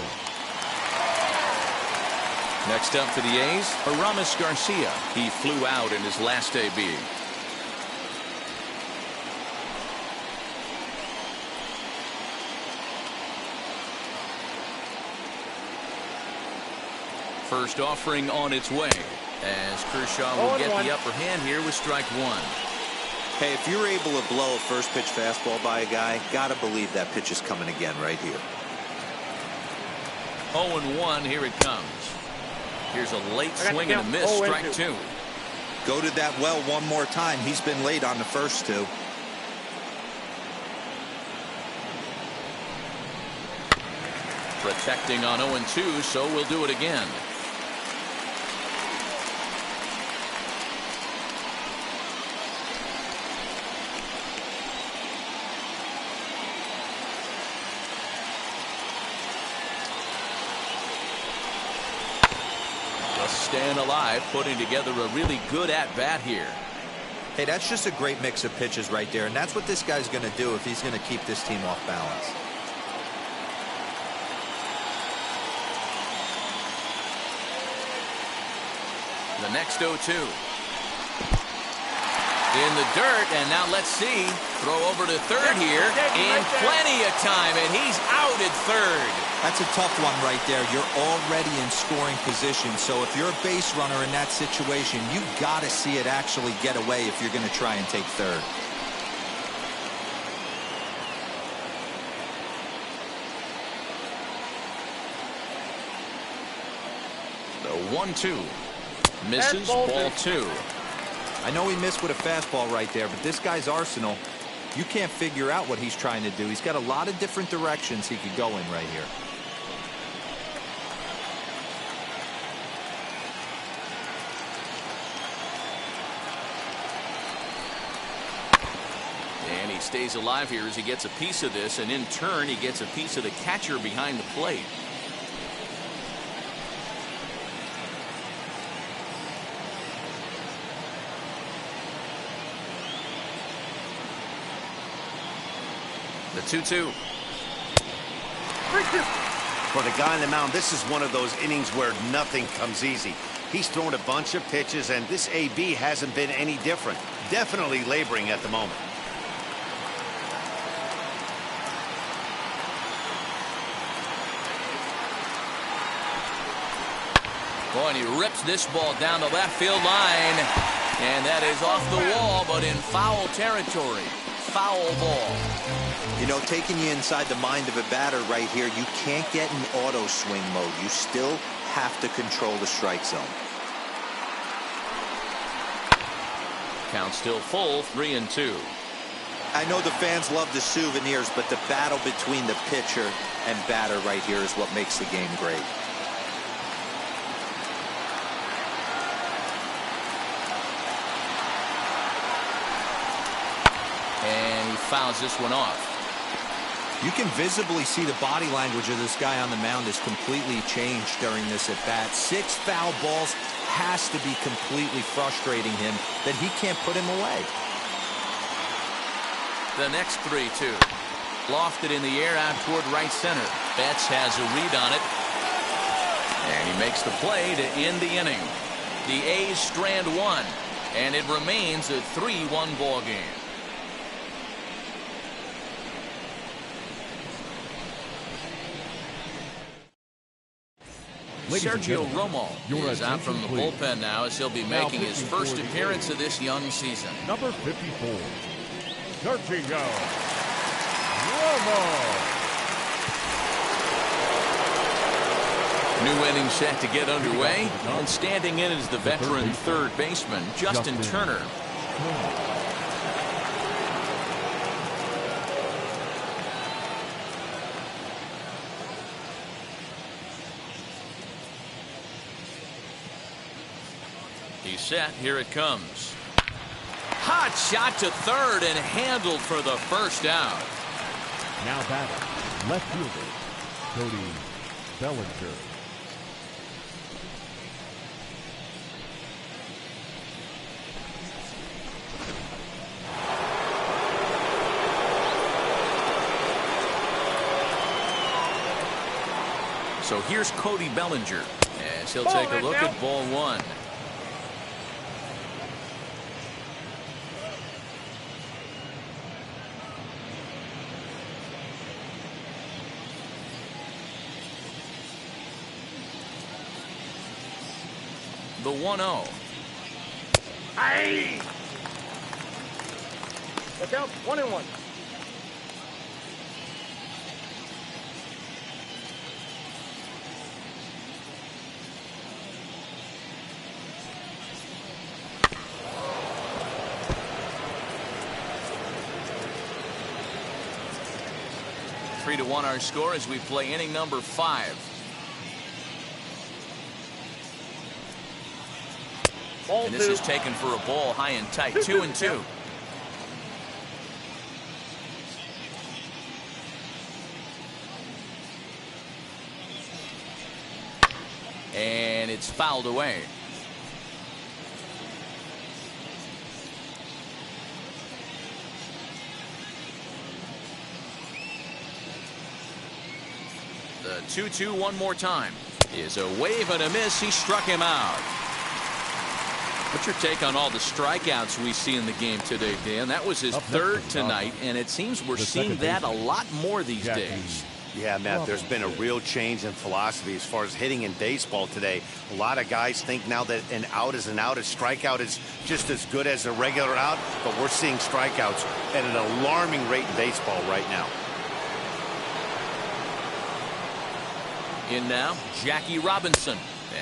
Next up for the A's, Aramis Garcia. He flew out in his last AB. First offering on its way, as Kershaw will get the upper hand here with strike 1. Hey, if you're able to blow a first pitch fastball by a guy, gotta believe that pitch is coming again right here. 0-1, here it comes. Here's a late swing and a miss, strike 2. Go to that well one more time. He's been late on the first 2. Protecting on 0-2, so we'll do it again. Staying alive, putting together a really good at-bat here. Hey, that's just a great mix of pitches right there, and that's what this guy's going to do if he's going to keep this team off balance. The next 0-2. In the dirt, and now let's see. Throw over to third here, and plenty of time, and he's out at third. That's a tough one right there. You're already in scoring position, so if you're a base runner in that situation, you've got to see it actually get away if you're going to try and take third. The 1-2. Misses, ball 2. I know he missed with a fastball right there, but this guy's arsenal, you can't figure out what he's trying to do. He's got a lot of different directions he could go in right here. And he stays alive here as he gets a piece of this, and in turn he gets a piece of the catcher behind the plate. The 2-2. For the guy on the mound, this is one of those innings where nothing comes easy. He's thrown a bunch of pitches, and this AB hasn't been any different. Definitely laboring at the moment. Boy, and he rips this ball down the left field line. And that is off the wall, but in foul territory. Foul ball. You know, taking you inside the mind of a batter right here, you can't get in auto swing mode. You still have to control the strike zone. Count still full, 3-2. I know the fans love the souvenirs, but the battle between the pitcher and batter right here is what makes the game great. And he fouls this one off. You can visibly see the body language of this guy on the mound is completely changed during this at-bat. 6 foul balls has to be completely frustrating him that he can't put him away. The next 3-2. Lofted in the air out toward right center. Betts has a read on it. And he makes the play to end the inning. The A's strand 1. And it remains a 3-1 ball game. Sergio Romo is out from the bullpen now as he'll be making his first appearance of this young season. Number 54, Sergio Romo. New inning set to get underway, and standing in is the veteran third baseman, Justin Turner. He's set. Here it comes. Hot shot to third and handled for the first out. Now batting, left fielder, Cody Bellinger. So here's Cody Bellinger as he'll take a look at ball 1. The 1-0. Aye. Look out, 1-1. 3-1 our score as we play inning number 5. And this is taken for a ball high and tight. 2-2. And it's fouled away. The 2-2 one more time. Is a wave and a miss. He struck him out. What's your take on all the strikeouts we see in the game today, Dan? That was his third tonight, and it seems we're seeing that a lot more these days. Yeah, Matt, there's been a real change in philosophy as far as hitting in baseball today. A lot of guys think now that an out is an out, a strikeout is just as good as a regular out, but we're seeing strikeouts at an alarming rate in baseball right now. In now, Jackie Robinson.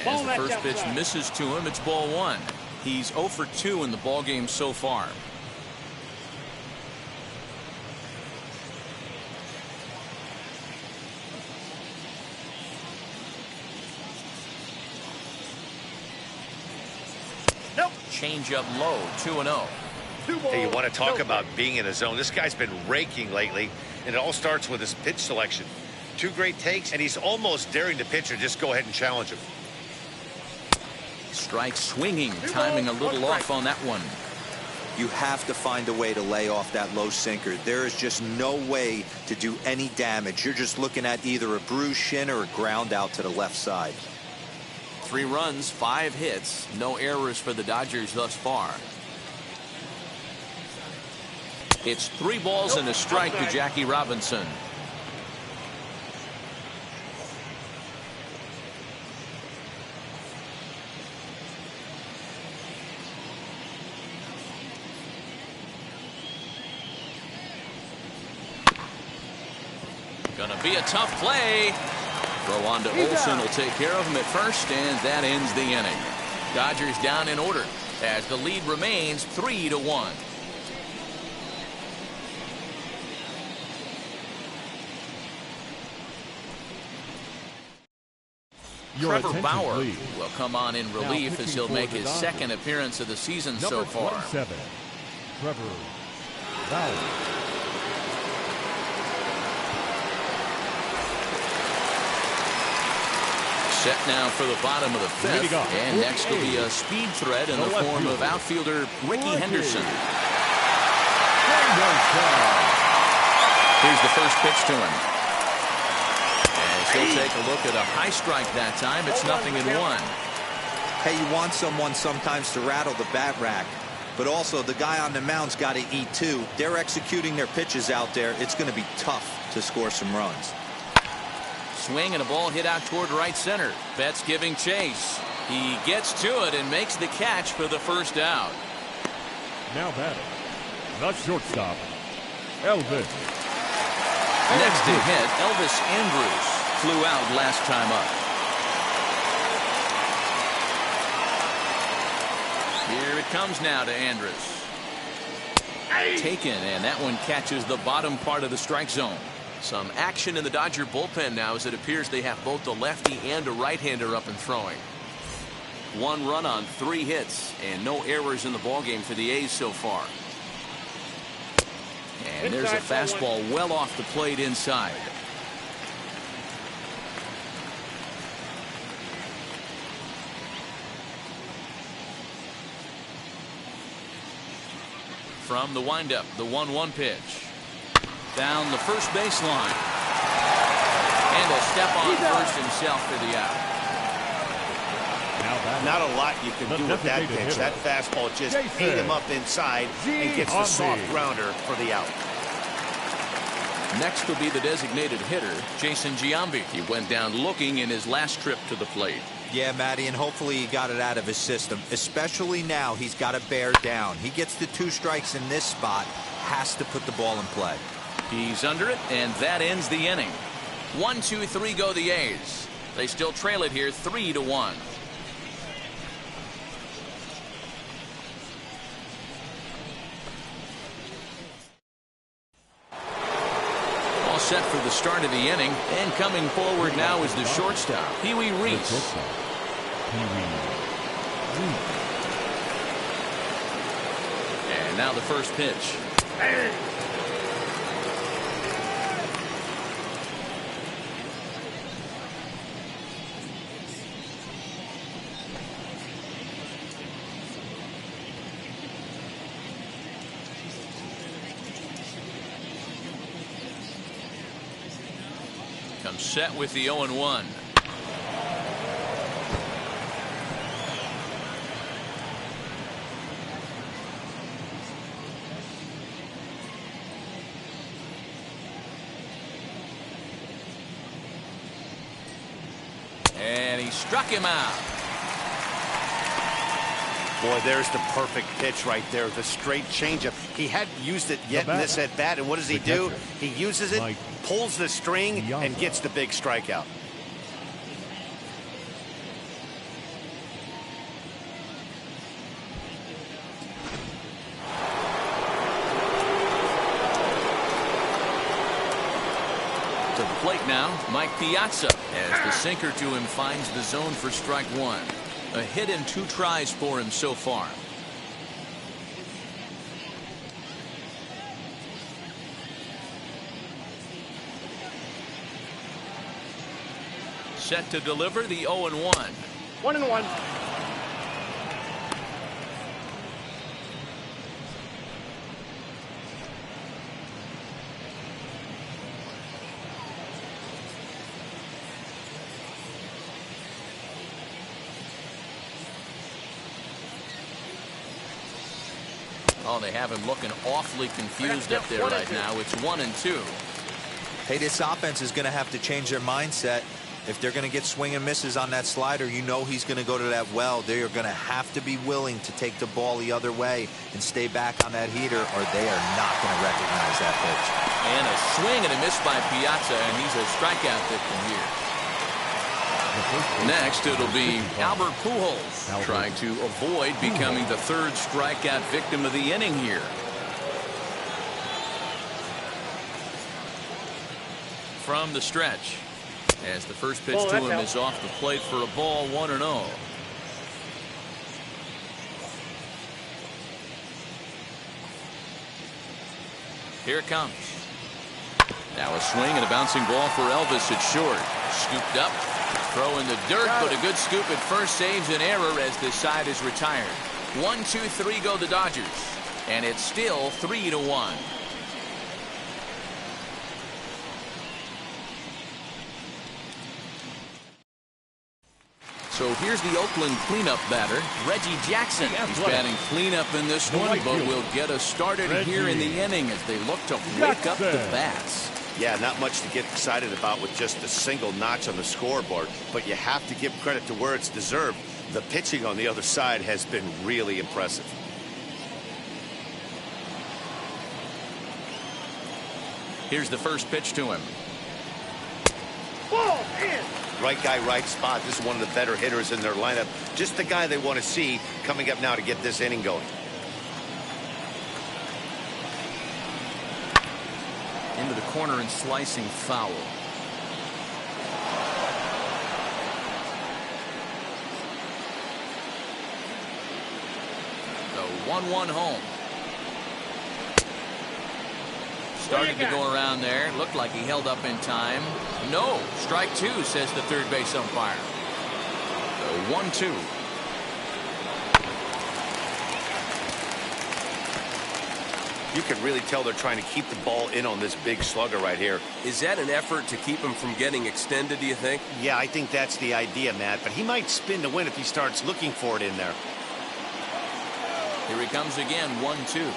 As the first pitch misses to him, it's ball 1. He's 0 for 2 in the ball game so far. Nope. Change up low, 2-0. Hey, you want to talk about being in a zone? This guy's been raking lately, and it all starts with his pitch selection. 2 great takes, and he's almost daring the pitcher just go ahead and challenge him. Strike swinging, timing a little off on that one. You have to find a way to lay off that low sinker. There is just no way to do any damage. You're just looking at either a bruised shin or a ground out to the left side. 3 runs, 5 hits, no errors for the Dodgers thus far. It's 3 balls and a strike to Jackie Robinson. Gonna be a tough play. Throw on to Olson will take care of him at first, and that ends the inning. Dodgers down in order as the lead remains 3-1. Trevor Bauer will come on in relief as he'll make his second appearance of the season so far. 27, Trevor Bauer. Set now for the bottom of the 5th, and next will be a speed threat in the form of outfielder Ricky Henderson. Here's the first pitch to him. As he'll take a look at a high strike that time, it's 0-1. Hey, you want someone sometimes to rattle the bat rack, but also the guy on the mound's got to eat too. They're executing their pitches out there. It's going to be tough to score some runs. Swing and a ball hit out toward right center. Betts giving chase. He gets to it and makes the catch for the first out. Now batting, the shortstop, Elvis. Next to hit, Elvis Andrus flew out last time up. Here it comes now to Andrus. Taken, and that one catches the bottom part of the strike zone. Some action in the Dodger bullpen now as it appears they have both a lefty and a right-hander up and throwing. 1 run on 3 hits and no errors in the ballgame for the A's so far. And there's a fastball well off the plate inside. From the windup, the 1-1 pitch. Down the first baseline. And a step on first himself for the out. Not a lot you can do with that pitch. That fastball just ate him up inside and gets the soft grounder for the out. Next will be the designated hitter, Jason Giambi. He went down looking in his last trip to the plate. Yeah, Matty, and hopefully he got it out of his system. Especially now, he's got to bear down. He gets the 2 strikes in this spot, has to put the ball in play. He's under it, and that ends the inning. 1-2-3 go the A's. They still trail it here 3-1. set for the start of the inning. And coming forward now is the shortstop, Kiwi Reese. And now the first pitch. Comes set with the 0-1. And he struck him out. Boy, there's the perfect pitch right there. The straight changeup. He hadn't used it yet in this at bat. And what does he do? He uses it, pulls the string, and gets the big strikeout. To the plate now, Piazza, as the sinker to him finds the zone for strike one. A hit and 2 tries for him so far. Set to deliver the 0-1. 1-1. Oh, they have him looking awfully confused up there right now. It's 1-2. Hey, this offense is going to have to change their mindset. If they're going to get swing and misses on that slider, you know he's going to go to that well. They are going to have to be willing to take the ball the other way and stay back on that heater, or they are not going to recognize that pitch. And a swing and a miss by Piazza, and he's a strikeout victim here. Next, it'll be Albert Pujols, trying to avoid becoming the 3rd strikeout victim of the inning here. From the stretch, as the first pitch to him is off the plate for a ball, 1-0. Here it comes. Now a swing and a bouncing ball for Elvis at short. Scooped up. Throw in the dirt, but a good scoop at first saves an error as this side is retired. 1-2-3 go the Dodgers, and it's still 3-1. So here's the Oakland cleanup batter, Reggie Jackson. He's batting cleanup in this one, but will get us started here in the inning as they look to wake up the bats. Yeah, not much to get excited about with just a single notch on the scoreboard, but you have to give credit to where it's deserved. The pitching on the other side has been really impressive. Here's the first pitch to him. Ball in. Right guy, right spot. This is one of the better hitters in their lineup. Just the guy they want to see coming up now to get this inning going. Into the corner and slicing foul. The 1-1 home. Started to go around there. Looked like he held up in time. No. Strike 2, says the third base umpire. The 1-2. You can really tell they're trying to keep the ball in on this big slugger right here. Is that an effort to keep him from getting extended, do you think? Yeah, I think that's the idea, Matt. But he might spin to win if he starts looking for it in there. Here he comes again, 1-2.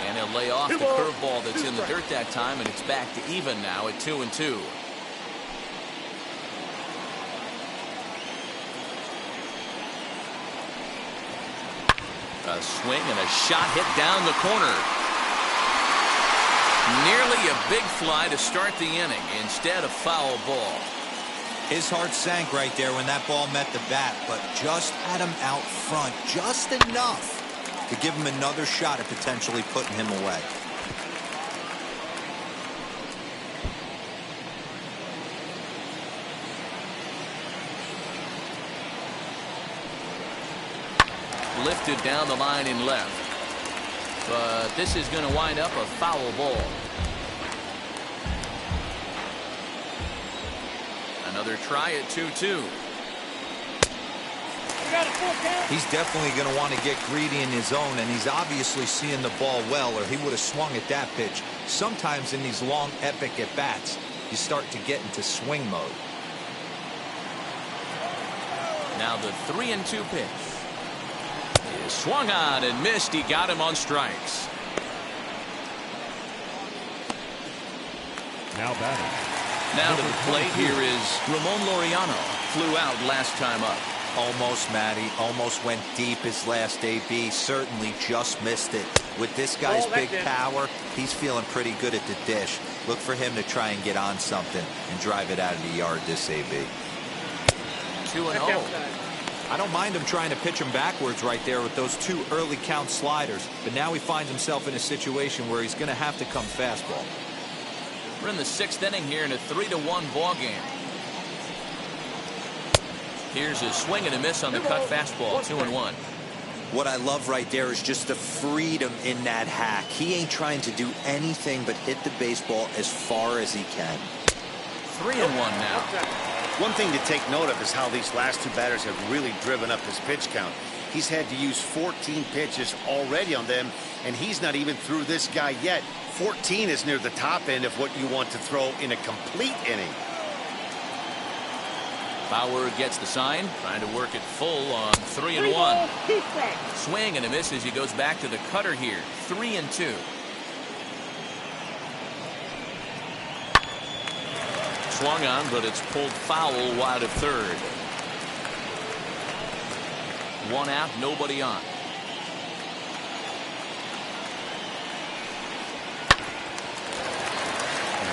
And he'll lay off the curveball that's in the dirt that time, and it's back to even now at 2-2. A swing and a shot hit down the corner. Nearly a big fly to start the inning instead of foul ball. His heart sank right there when that ball met the bat, but just had him out front just enough to give him another shot at potentially putting him away. lifted down the line in left. But this is going to wind up a foul ball. Another try at 2-2. He's definitely going to want to get greedy in his zone, and he's obviously seeing the ball well, or he would have swung at that pitch. Sometimes in these long, epic at-bats, you start to get into swing mode. Now the 3-2 pitch. He swung on and missed. He got him on strikes. Now batting. Now to the plate here is Ramon Lauriano. Flew out last time up. Almost, Matty. Almost went deep his last AB. Certainly just missed it. With this guy's big power, he's feeling pretty good at the dish. Look for him to try and get on something and drive it out of the yard this AB. 2-0. I don't mind him trying to pitch him backwards right there with those 2 early count sliders. But now he finds himself in a situation where he's going to have to come fastball. We're in the 6th inning here in a 3-1 ball game. Here's a swing and a miss on the cut fastball. 2-1. What I love right there is just the freedom in that hack. He ain't trying to do anything but hit the baseball as far as he can. 3-1 now. One thing to take note of is how these last 2 batters have really driven up his pitch count. He's had to use 14 pitches already on them, and he's not even through this guy yet. 14 is near the top end of what you want to throw in a complete inning. Bauer gets the sign, trying to work it full on 3-1. Swing and a miss as he goes back to the cutter here. 3-2. Swung on, but it's pulled foul wide of third. 1 out, nobody on.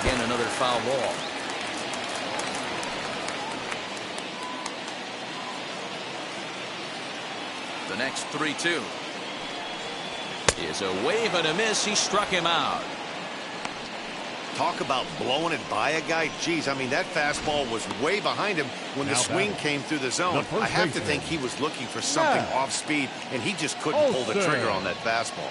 Again, another foul ball. The next 3-2 is a wave and a miss. He struck him out. Talk about blowing it by a guy. Geez, I mean, that fastball was way behind him when the swing came through the zone. I have to think he was looking for something off speed, and he just couldn't pull the trigger on that fastball.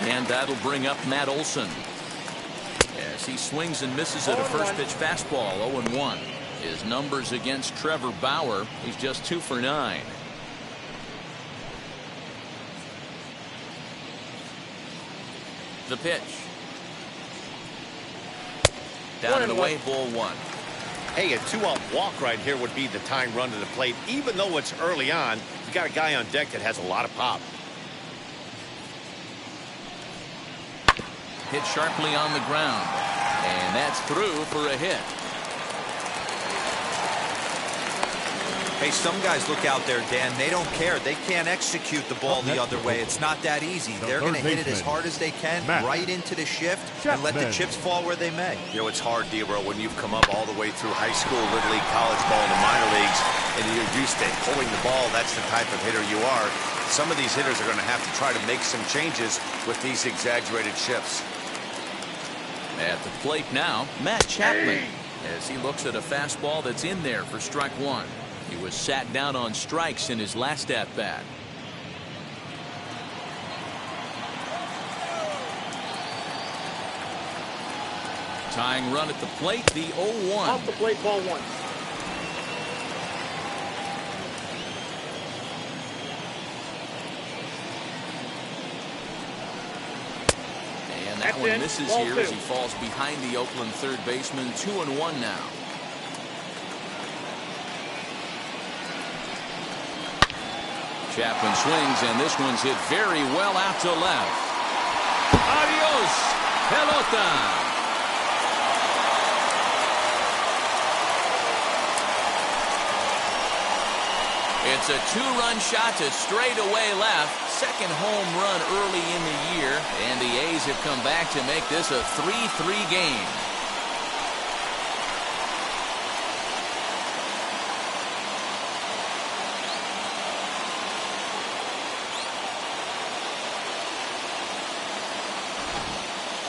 And that'll bring up Matt Olson as he swings and misses at a first pitch fastball. 0-1. His numbers against Trevor Bauer, he's just 2 for 9. The pitch. Down and away, ball 1. Hey, a 2-out walk right here would be the time run to the plate. Even though it's early on, you got a guy on deck that has a lot of pop. Hit sharply on the ground, and that's through for a hit. Hey, some guys look out there, Dan. They don't care. They can't execute the ball the other way. It's not that easy. They're going to hit it as hard as they can, right into the shift, and let the chips fall where they may. You know, it's hard, D-Bro, when you've come up all the way through high school, Little League, college ball, and the minor leagues, and you're used to pulling the ball. That's the type of hitter you are. Some of these hitters are going to have to try to make some changes with these exaggerated shifts. At the plate now, Matt Chapman, as he looks at a fastball that's in there for strike 1. He was sat down on strikes in his last at-bat. Tying run at the plate, the 0-1. Off the plate, ball 1. And that one misses here as he falls behind the Oakland third baseman. 2-1 now. Chapman swings, and this one's hit very well out to left. Adios, pelota. It's a 2-run shot to straightaway left. Second home run early in the year, and the A's have come back to make this a 3-3 game.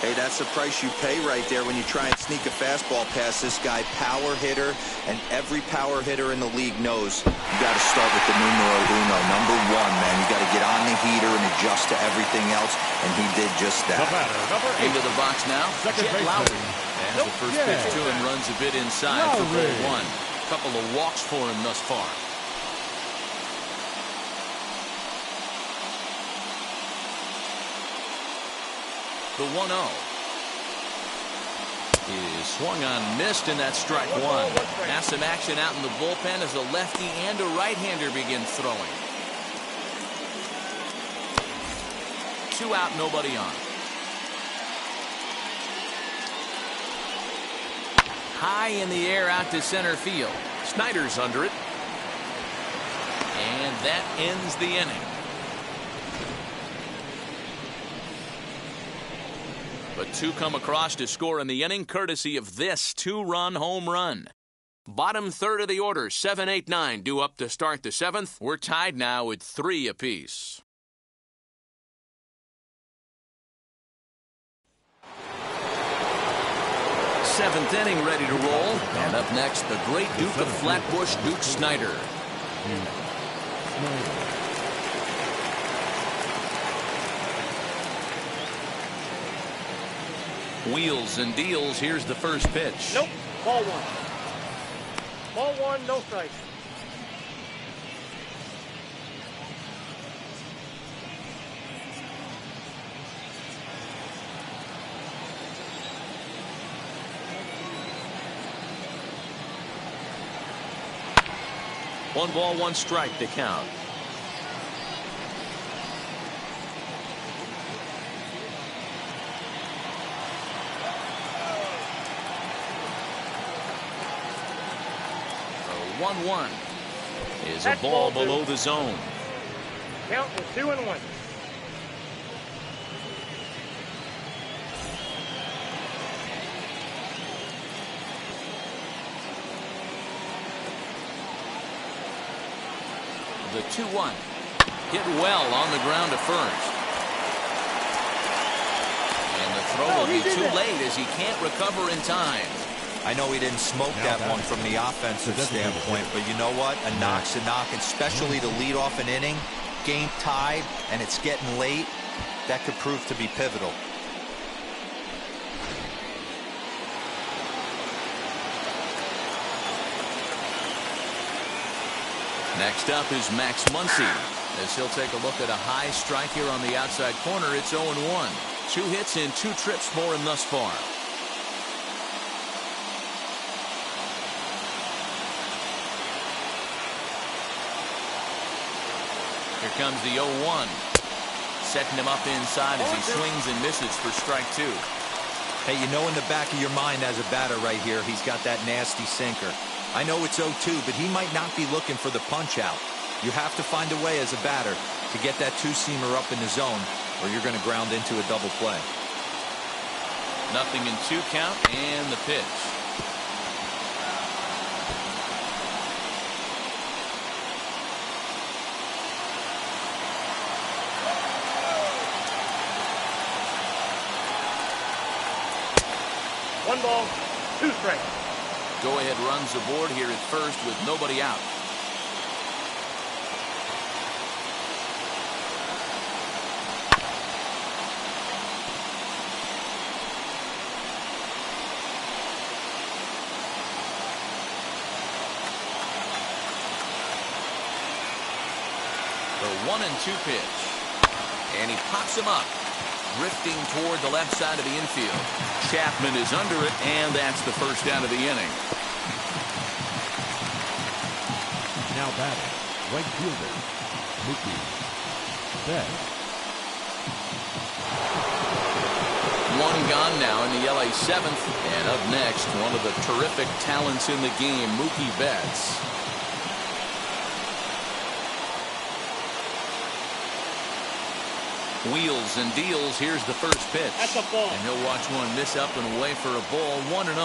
Hey, that's the price you pay right there when you try and sneak a fastball past this guy. Power hitter, and every power hitter in the league knows you got to start with the numero uno, number one, man. You got to get on the heater and adjust to everything else, and he did just that. Into the box now, Second Jet baseman. Lowry. As the first pitch to him runs a bit inside for Lowry. ball one. Couple of walks for him thus far. The 1-0 is swung on, missed, and that's strike one. Now some action out in the bullpen as a lefty and a right-hander begin throwing. 2 out, nobody on. High in the air out to center field. Snyder's under it. And that ends the inning. But 2 come across to score in the inning, courtesy of this 2-run home run. Bottom third of the order, 7, 8, 9, due up to start the 7th. We're tied now at 3 apiece. Seventh inning ready to roll. And up next, the great Duke of Flatbush, Duke Snyder. Wheels and deals. Here's the first pitch. Nope. Ball one. Ball one, no strike. One ball, one strike to count. The 1-1 is a ball below the zone. Count was 2-1. The 2-1 hit well on the ground to first. And the throw will be too late as he can't recover in time. I know he didn't smoke that one from the offensive standpoint, but you know what? A knock's a knock, especially to lead off an inning, game tied, and it's getting late. That could prove to be pivotal. Next up is Max Muncie, as he'll take a look at a high strike here on the outside corner. It's 0-1. 2 hits and 2 trips for him thus far. Here comes the 0-1. Setting him up inside as he swings and misses for strike 2. Hey, you know in the back of your mind as a batter right here, he's got that nasty sinker. I know it's 0-2, but he might not be looking for the punch out. You have to find a way as a batter to get that 2-seamer up in the zone, or you're going to ground into a double play. Nothing in 2 count, and the pitch. One ball, 2 strikes. Go-ahead runs aboard here at first with nobody out. The 1-2 pitch. And he pops him up, drifting toward the left side of the infield. Chapman is under it, and that's the first out of the inning. Now batting, right fielder, Mookie Betts. 1 gone now in the LA 7th. And up next, one of the terrific talents in the game, Mookie Betts. Wheels and deals. Here's the first pitch. That's a ball. And he'll watch one miss up and away for a ball. 1-0.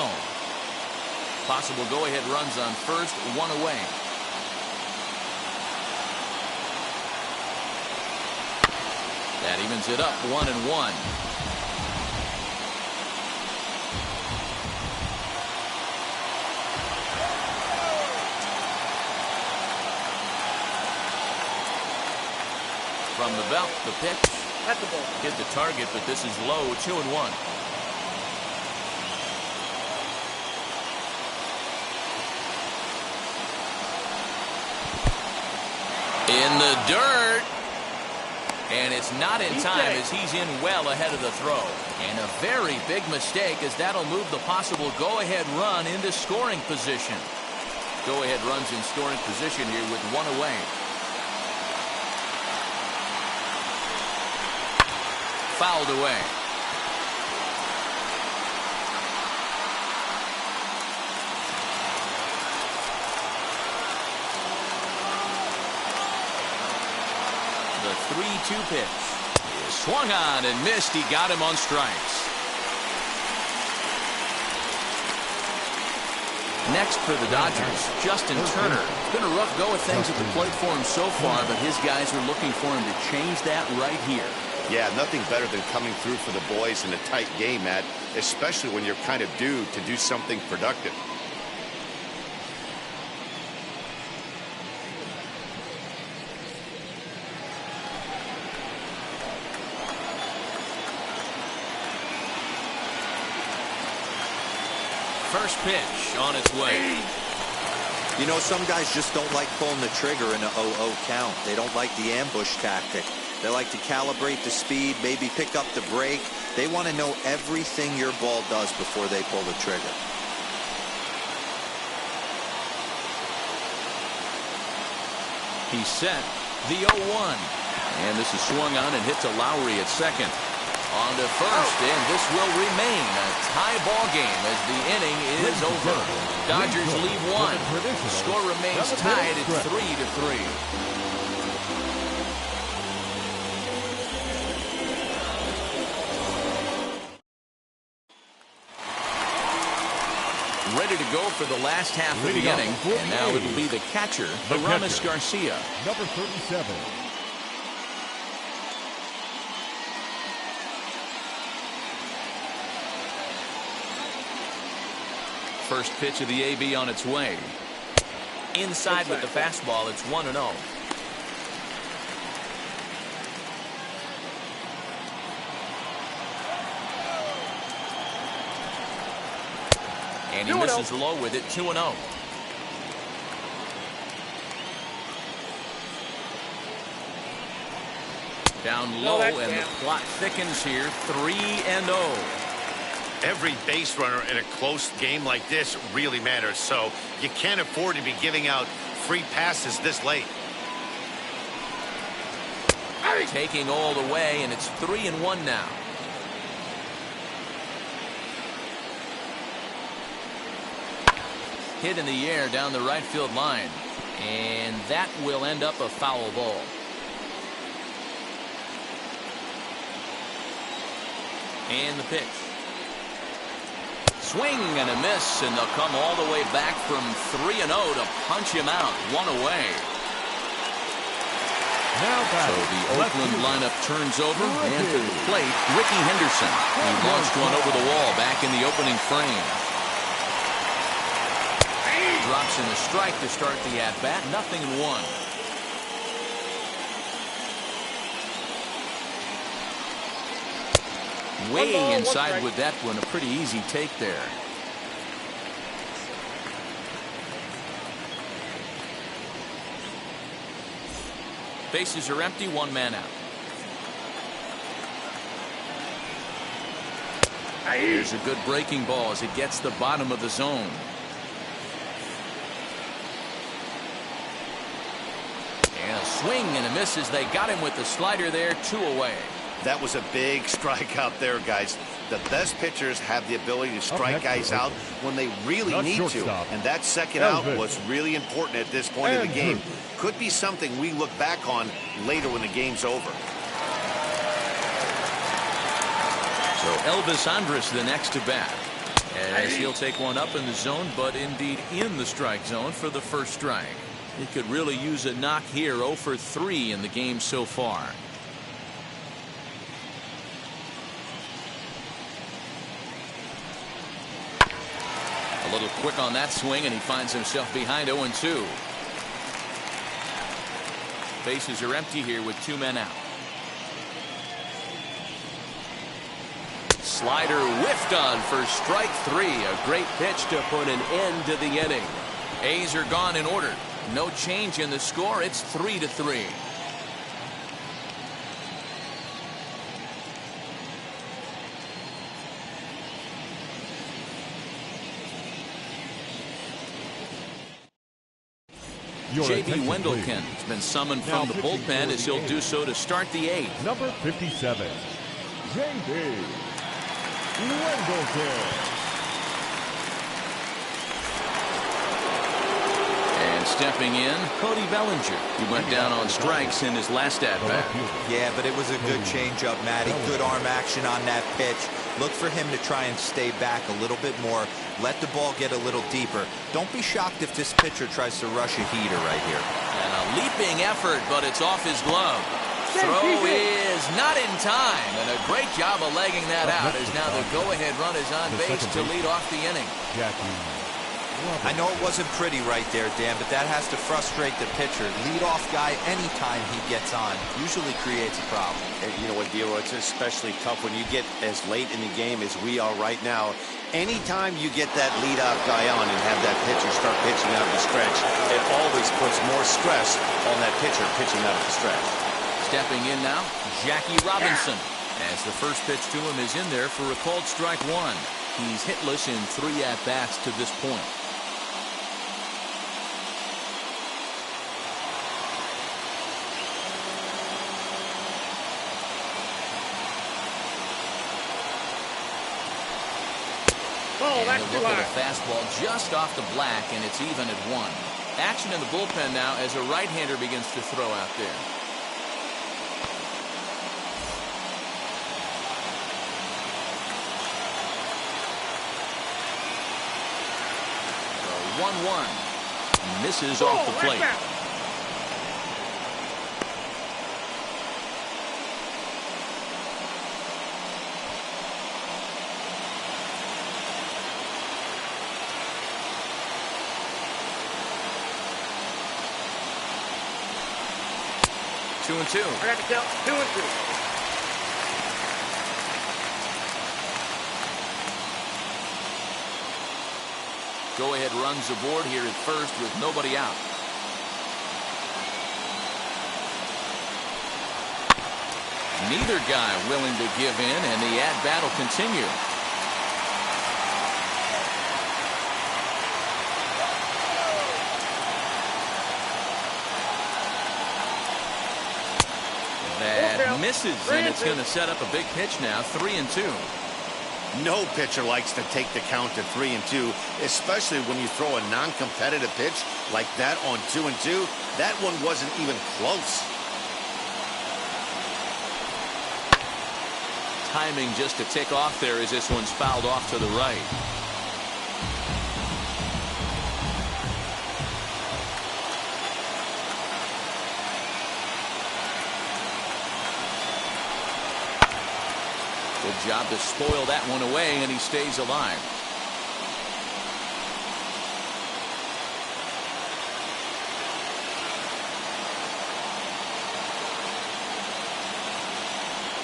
Possible go-ahead runs on first, 1 away. That evens it up, 1-1. From the belt, the pitch. At the ball. Hit the target, but this is low, 2-1. In the dirt. And it's not in time as he's in well ahead of the throw. And a very big mistake as that'll move the possible go-ahead run into scoring position. Go-ahead runs in scoring position here with one away. Fouled away. The 3-2 pitch is swung on and missed. He got him on strikes. Next for the Dodgers, Justin Turner. It's been a rough go of things at the plate for him so far, but his guys are looking for him to change that right here. Yeah, nothing better than coming through for the boys in a tight game, Matt, especially when you're kind of due to do something productive. First pitch on its way. You know, some guys just don't like pulling the trigger in a 0-0 count. They don't like the ambush tactic. They like to calibrate the speed, maybe pick up the brake. They want to know everything your ball does before they pull the trigger. He's set. The 0-1. And this is swung on and hit to Lowry at second. On to first, and this will remain a tie ball game as the inning is over. Dodgers lead one. The score remains tied at 3-3. Ready to go for the last half of the inning. And now it'll be the catcher, Aramis Garcia. Number 37. First pitch of the AB on its way. Inside with the fastball, it's 1-0. And he misses low with it, 2-0. Down low, and the plot thickens here, 3-0. Every base runner in a close game like this really matters, so you can't afford to be giving out free passes this late. Taking all the way, and it's 3-1 now. Hit in the air down the right field line, and that will end up a foul ball. And the pitch. Swing and a miss, and they'll come all the way back from 3-0 to punch him out, one away. So the Oakland lineup turns over, and to the plate, Ricky Henderson. He launched one over the wall back in the opening frame. Drops in a strike to start the at-bat, 0-1. Way inside with that one, a pretty easy take there. Bases are empty, one man out. Here's a good breaking ball as it gets the bottom of the zone. And a swing and a miss as they got him with the slider there, 2 away. That was a big strikeout there, guys. The best pitchers have the ability to strike guys out when they really need to. And that second out was really important at this point of the game. Could be something we look back on later when the game's over. So Elvis Andrus the next to bat. As he'll take one up in the zone, but indeed in the strike zone for the first strike. He could really use a knock here, 0 for 3 in the game so far. A little quick on that swing, and he finds himself behind 0-2. Bases are empty here with 2 men out. Slider whiffed on for strike 3. A great pitch to put an end to the inning. A's are gone in order. No change in the score. It's 3-3. J.B. Wendelken has been summoned from the bullpen as he'll do so to start the 8th. Number 57, J.B. Wendelken. And stepping in, Cody Bellinger. He went down on strikes in his last at-bat. Yeah, but it was a good changeup, Matty. Good arm action on that pitch. Look for him to try and stay back a little bit more. Let the ball get a little deeper. Don't be shocked if this pitcher tries to rush a heater right here. And a leaping effort, but it's off his glove. Throw is not in time, and a great job of legging that out as now the go-ahead run is on base to lead off the inning. I know it wasn't pretty right there, Dan, but that has to frustrate the pitcher. Lead-off guy, anytime he gets on, usually creates a problem. And you know what, Dio, it's especially tough when you get as late in the game as we are right now. Anytime you get that lead-off guy on and have that pitcher start pitching out the stretch, it always puts more stress on that pitcher pitching out of the stretch. Stepping in now, Jackie Robinson. As the first pitch to him is in there for a called strike 1. He's hitless in 3 at-bats to this point. Oh, and that's a look too at a high. fastball just off the black, and it's even at 1. Action in the bullpen now as a right-hander begins to throw out there. The 1-1 misses off the plate. Right. 2-2. I got to count 2-2. Go-ahead runs aboard here at first with nobody out. Neither guy willing to give in, and the at-bat will continue. That misses, and it's going to set up a big pitch now, 3-2. No pitcher likes to take the count to 3-2, especially when you throw a non-competitive pitch like that on 2-2. That one wasn't even close. Timing just to tick off there as this one's fouled off to the right. Good job to spoil that one away, and he stays alive.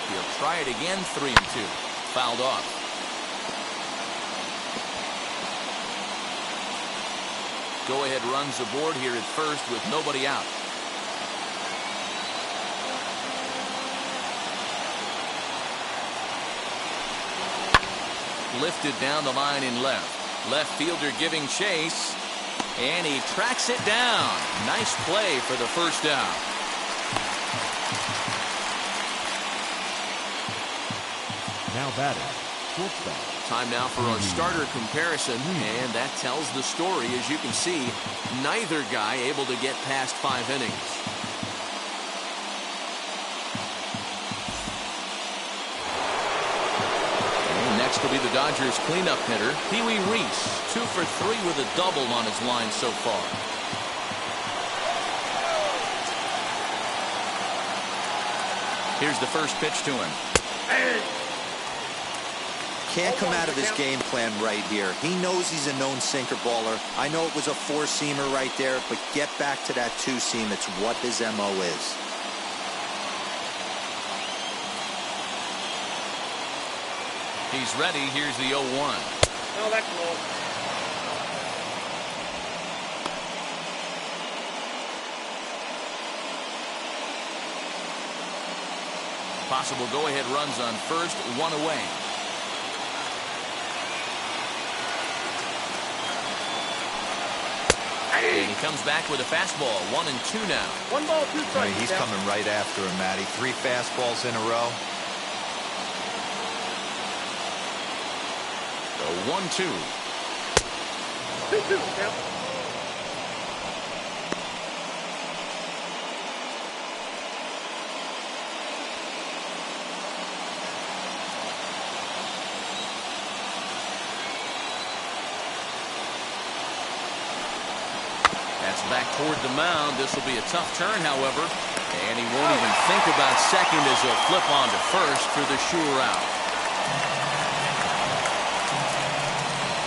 He'll try it again, 3-2. Fouled off. Go-ahead runs aboard here at first with nobody out. Lifted down the line in left. Left fielder giving chase, and he tracks it down. Nice play for the first out. Now batting, shortstop. Time now for our starter comparison, and that tells the story. As you can see, neither guy able to get past 5 innings. Next will be the Dodgers cleanup hitter, Kiwi Reese, 2 for 3 with a double on his line so far. Here's the first pitch to him. can't come out of his game plan right here. He knows he's a known sinker baller. I know it was a four-seamer right there, but get back to that two-seam. It's what his MO is. He's ready. Here's the 0-1. No, that's low. Possible go-ahead runs on first, one away. And he comes back with a fastball, 1-2 now. 1 ball, 2 strikes. He's coming right after him, Matty. 3 fastballs in a row. The 1-2. 2-2, Tim. Back toward the mound. This will be a tough turn, however. And he won't even think about second as he'll flip on to first for the sure out.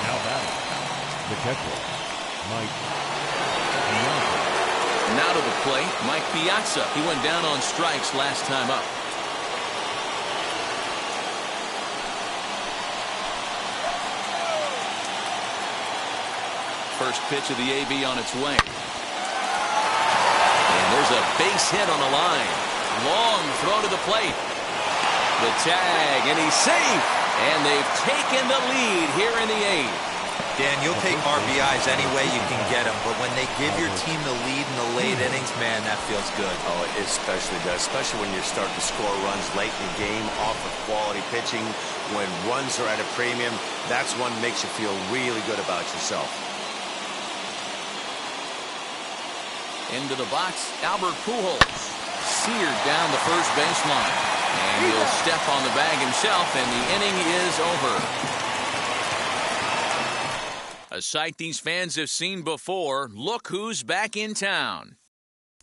Now batting, the catcher, Mike. Now to the plate, Mike Piazza. He went down on strikes last time up. First pitch of the AB on its way. And there's a base hit on the line. Long throw to the plate. The tag, and he's safe. And they've taken the lead here in the 8th. Dan, you'll take RBIs any way you can get them, but when they give your team the lead in the late innings, man, that feels good. Oh, it especially does, especially when you're starting to score runs late in the game off of quality pitching. When runs are at a premium, that's one that makes you feel really good about yourself. Into the box, Albert Pujols. Seared down the first baseline. And he'll step on the bag himself, and the inning is over. A sight these fans have seen before. Look who's back in town.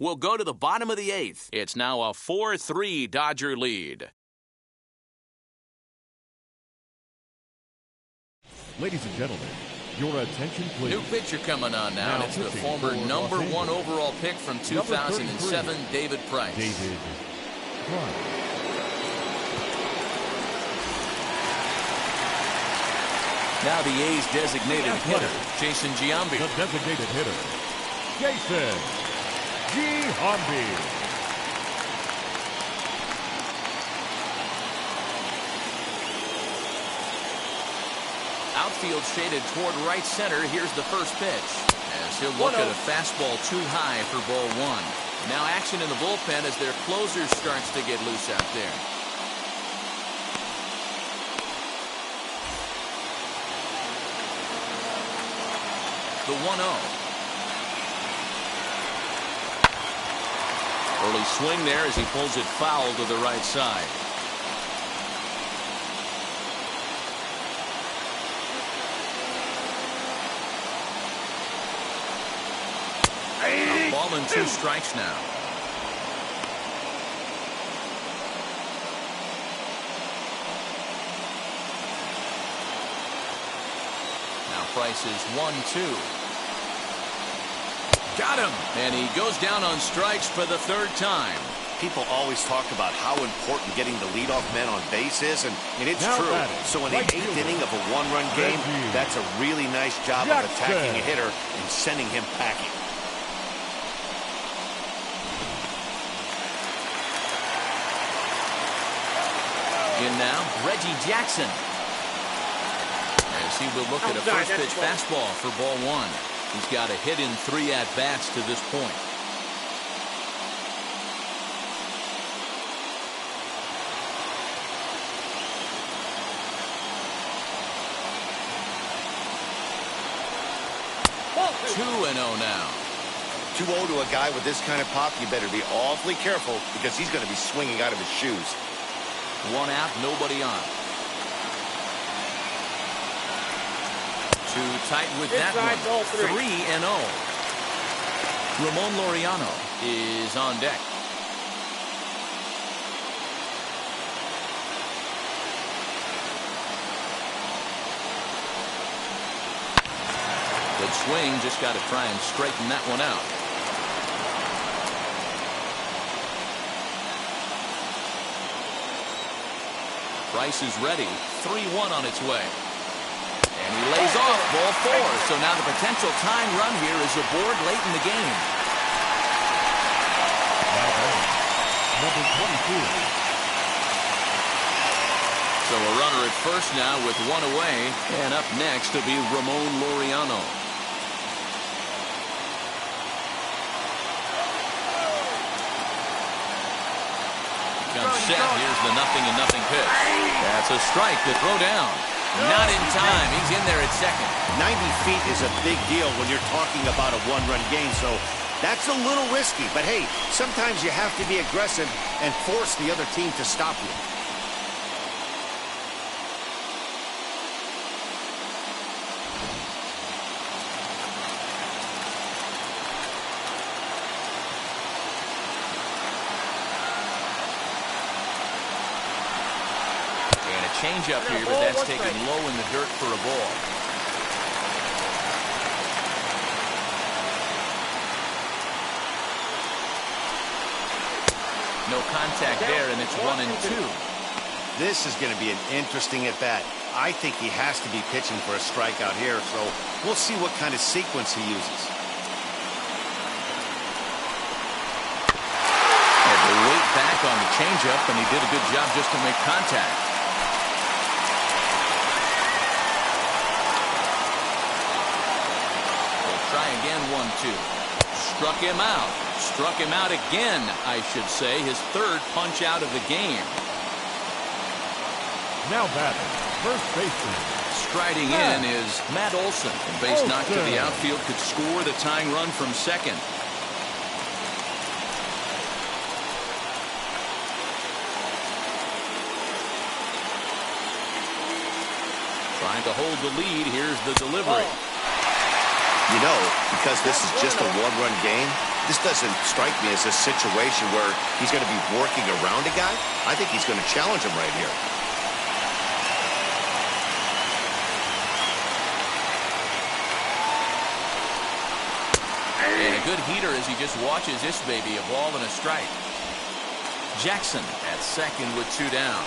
We'll go to the bottom of the 8th. It's now a 4-3 Dodger lead. Ladies and gentlemen, your attention please. New pitcher coming on now. It's the former #1 overall pick from 2007, David Price. David Price. Now the A's designated hitter, Jason Giambi. The designated hitter, Jason Giambi. Outfield shaded toward right center. Here's the first pitch. As he'll look at a fastball too high for ball 1. Now action in the bullpen as their closer starts to get loose out there. The 1-0. Early swing there as he pulls it foul to the right side. A ball and 2 strikes now. Price is 1-2. Got him! And he goes down on strikes for the 3rd time. People always talk about how important getting the leadoff man on base is, and it's true. So in the 8th inning of a 1-run game, that's a really nice job of attacking a hitter and sending him packing. In now, Reggie Jackson. As he will look at a first pitch fastball for ball 1. He's got a hit in 3 at-bats to this point. Two and 0 now. 2-0 to a guy with this kind of pop, you better be awfully careful because he's going to be swinging out of his shoes. 1 out, nobody on. Too tight with that one. 3-0. Ramon Lauriano is on deck. Good swing, just got to try and straighten that one out. Price is ready. 3-1 on its way. And he lays off ball 4. So now the potential tying run here is aboard late in the game. Number 22. So a runner at first now with 1 away. And up next will be Ramon Lauriano. Comes set. Here's the 0-0 pitch. That's a strike to throw down. Not in time. He's in there at second. 90 feet is a big deal when you're talking about a one-run game, so that's a little risky. But hey, sometimes you have to be aggressive and force the other team to stop you. Change up here, but that's taken low in the dirt for a ball. No contact there, and it's 1-2. This is going to be an interesting at-bat. I think he has to be pitching for a strikeout here, so we'll see what kind of sequence he uses. Had to wait back on the changeup, and he did a good job just to make contact. Try again, 1-2. Struck him out. Struck him out again, I should say. His third punch out of the game. Now batting, first baseman. Striding in is Matt Olson. A base knock to the outfield could score the tying run from second. Trying to hold the lead. Here's the delivery. You know, because this is just a one-run game, this doesn't strike me as a situation where he's going to be working around a guy. I think he's going to challenge him right here. And a good heater as he just watches this baby, a ball and a strike. Jackson at second with 2 down.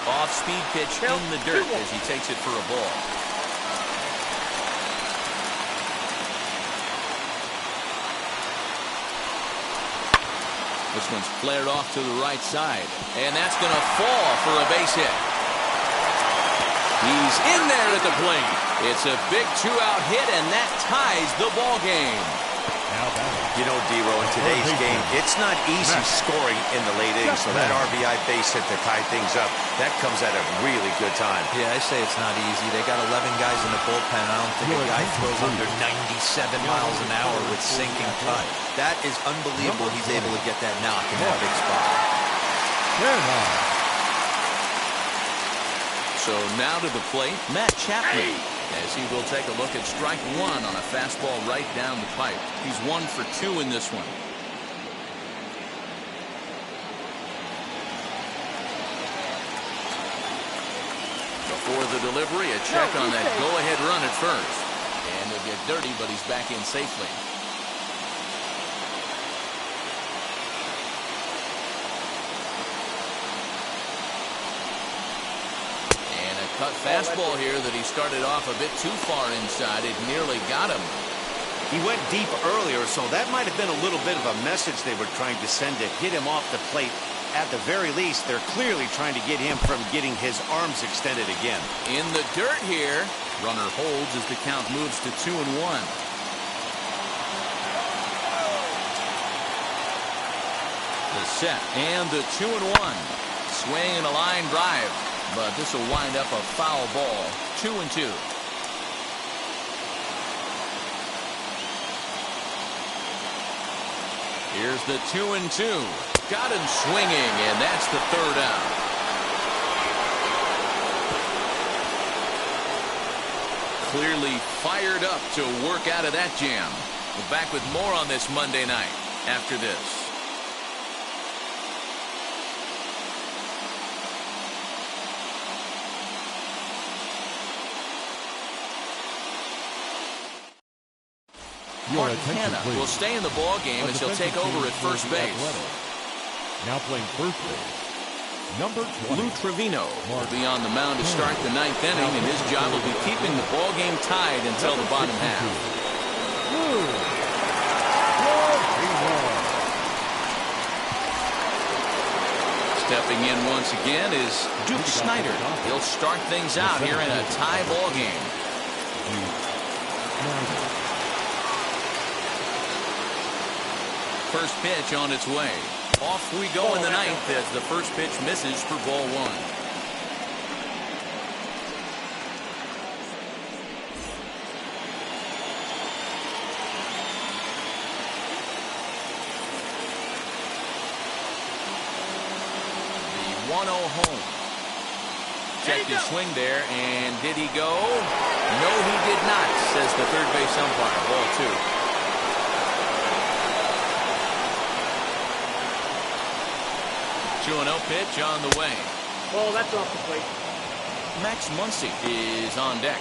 Off-speed pitch in the dirt as he takes it for a ball. This one's flared off to the right side. And that's going to fall for a base hit. He's in there at the plate. It's a big 2-out hit, and that ties the ball game. You know, D-Row, in today's game, it's not easy scoring in the late innings, so that RBI base hit to tie things up, that comes at a really good time. Yeah, I say it's not easy. They got 11 guys in the bullpen. I don't think a guy throws under 97 miles an hour with sinking cut. That is unbelievable. He's able to get that knock in that big spot. So now to the plate, Matt Chapman, as he will take a look at strike 1 on a fastball right down the pipe. He's 1 for 2 in this one. Before the delivery, a check on that go-ahead run at first. And he'll get dirty, but he's back in safely. Cut fastball here that he started off a bit too far inside. It nearly got him. He went deep earlier, so that might have been a little bit of a message they were trying to send to hit him off the plate. At the very least, they're clearly trying to get him from getting his arms extended again. In the dirt here. Runner holds as the count moves to 2-1. The set and the 2-1. Swing and a line drive. But this will wind up a foul ball. 2-2. Here's the 2-2. Got him swinging, and that's the third out. Clearly fired up to work out of that jam. We're back with more on this Monday night after this. Your attention, Hanna please. will stay in the ball game as he'll take over at first base. Now playing first base, number 20. Lou Trevino will be on the mound to start the 9th inning, and his job will be keeping the ball game tied until the bottom half. Stepping in once again is Duke Snyder. He'll start things out here in a tie ball game. First pitch on its way. Off we go in the 9th as the first pitch misses for ball 1. The 1-0 home. Checked his swing there, and did he go? No, he did not, says the third base umpire. Ball 2. 2-0 pitch on the way. Well, that's off the plate. Max Muncie is on deck.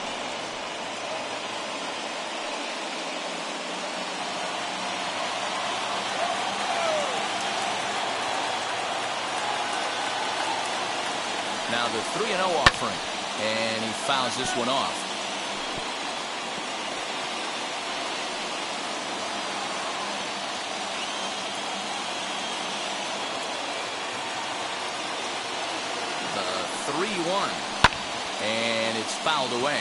Now the 3-0 offering, and he fouls this one off. The 3-1, and it's fouled away.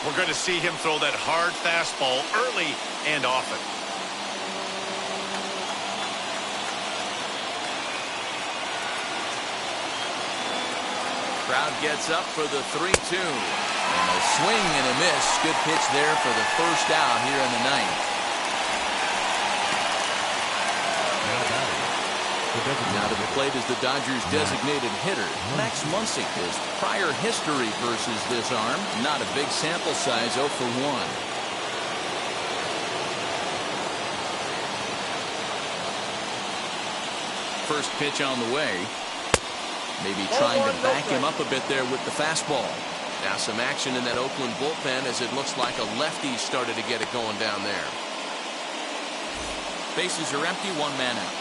We're going to see him throw that hard fastball early and often. Crowd gets up for the 3-2. And a swing and a miss. Good pitch there for the first out here in the 9th. Now to the plate is the Dodgers' designated hitter, Max Muncie. His prior history versus this arm, not a big sample size, 0 for 1. First pitch on the way. Maybe trying to back him up a bit there with the fastball. Now some action in that Oakland bullpen as it looks like a lefty started to get it going down there. Bases are empty, 1 man out.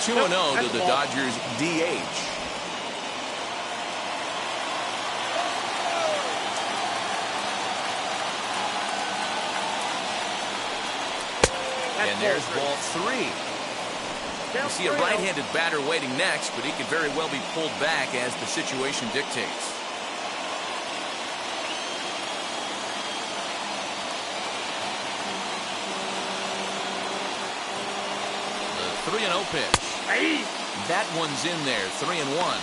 Two 2-0 to the Dodgers DH. And there's ball 3. You see a right-handed batter waiting next, but he could very well be pulled back as the situation dictates. The 3-0 pitch. That one's in there, 3-1.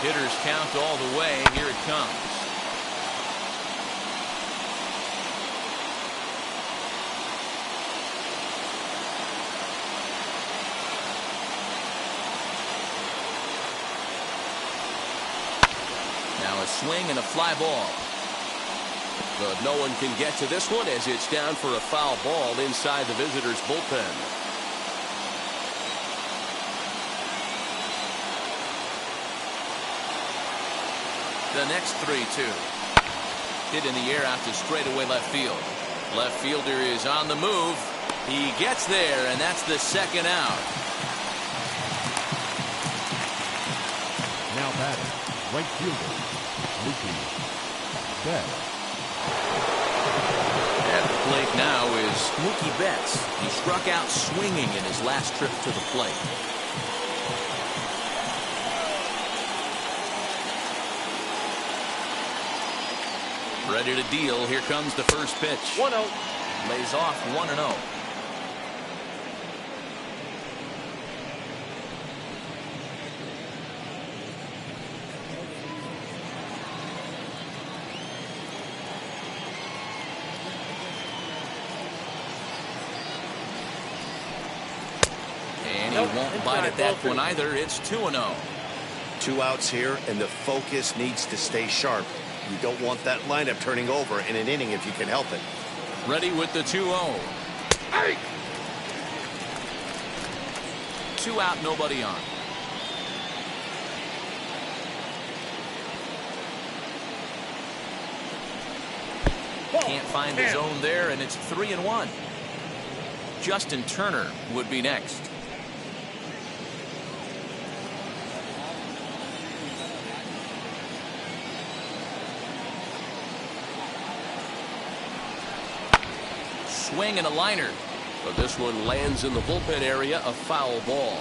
Hitters count all the way. Here it comes. Now a swing and a fly ball. But no one can get to this one as it's down for a foul ball inside the visitors' bullpen. The next 3-2. Hit in the air out to straightaway left field. Left fielder is on the move. He gets there, and that's the second out. Now batting, right fielder, Mookie Betts. At the plate now is Mookie Betts. He struck out swinging in his last trip to the plate. Ready to deal. Here comes the first pitch. 1-0. Lays off 1-0. And he won't bite at that one either. It's 2-0. 2 outs here, and the focus needs to stay sharp. You don't want that lineup turning over in an inning if you can help it. Ready with the 2-0. 2 out, nobody on. Can't find the zone there, and it's 3-1. Justin Turner would be next. Swing and a liner. But this one lands in the bullpen area, a foul ball.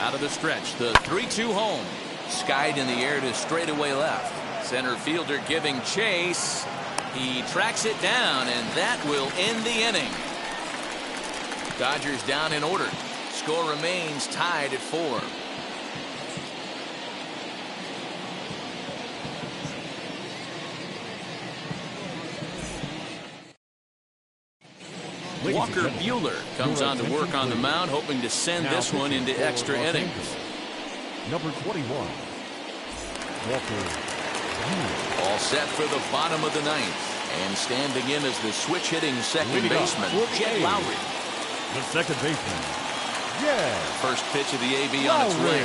Out of the stretch, the 3-2 home. Skied in the air to straightaway left. Center fielder giving chase. He tracks it down, and that will end the inning. Dodgers down in order. Score remains tied at 4. Walker Buehler comes on to work on the mound, hoping to send this one into extra innings. Number 21, Walker Buehler. All set for the bottom of the 9th. And standing in as the switch-hitting second baseman, Jed Lowry. The second baseman, Jed. First pitch of the AB on its way.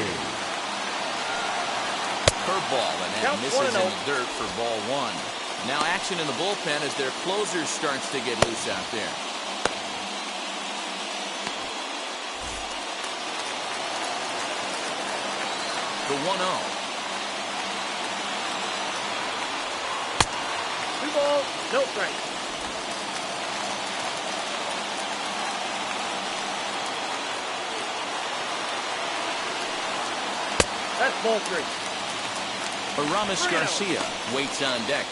Curveball, and that misses in the dirt for ball 1. Now action in the bullpen as their closer starts to get loose out there. The 1-0. 2 balls, no strikes. That's ball 3. Aramis Garcia waits on deck.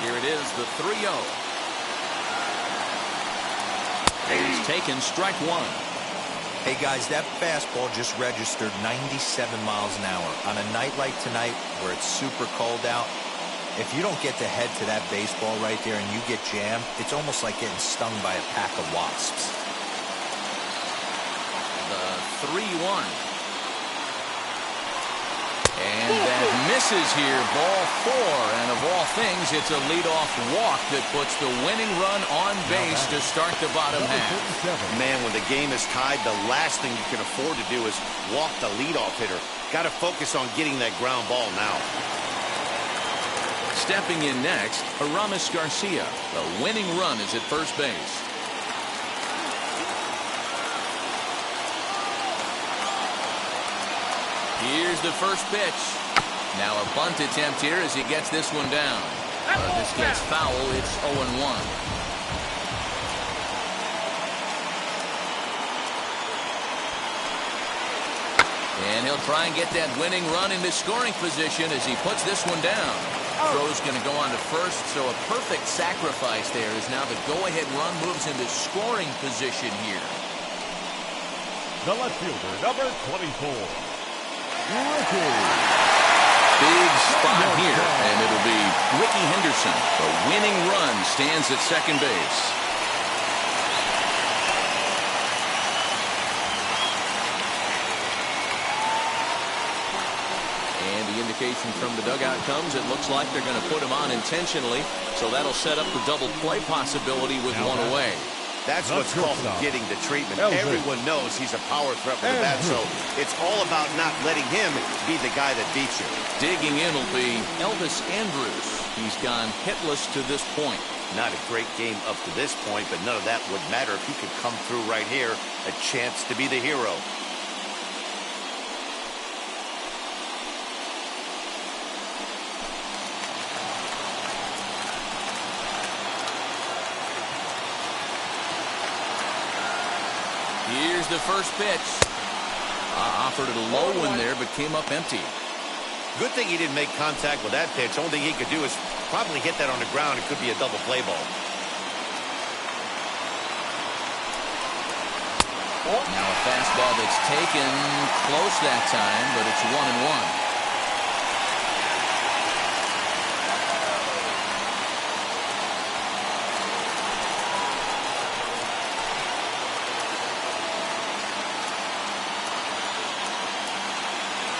Here it is, the 3-0. He's taken strike 1. Hey guys, that fastball just registered 97 miles an hour. On a night like tonight where it's super cold out, if you don't get to head to that baseball right there and you get jammed, it's almost like getting stung by a pack of wasps. The 3-1. And that misses here, ball 4. And of all things, it's a leadoff walk that puts the winning run on base to start the bottom half. Man, when the game is tied, the last thing you can afford to do is walk the leadoff hitter. Got to focus on getting that ground ball now. Stepping in next, Aramis Garcia. The winning run is at first base. Here's the first pitch. Now a bunt attempt here as he gets this one down. This gets foul. It's 0-1. And he'll try and get that winning run into scoring position as he puts this one down. Throw's going to go on to first, so a perfect sacrifice there as now the go-ahead run moves into scoring position here. The left fielder, number 24. Big spot here, and it'll be Ricky Henderson. The winning run stands at second base. And the indication from the dugout comes, it looks like they're going to put him on intentionally, so that'll set up the double play possibility with one away. That's what's called getting the treatment. Everyone knows he's a power threat with the bat, so it's all about not letting him be the guy that beats you. Digging in will be Elvis Andrus. He's gone hitless to this point. Not a great game up to this point, but none of that would matter if he could come through right here. A chance to be the hero. Here's the first pitch. Offered it a low one there, but came up empty. Good thing he didn't make contact with that pitch. Only thing he could do is probably hit that on the ground. It could be a double play ball. Now a fastball that's taken close that time, but it's 1-1.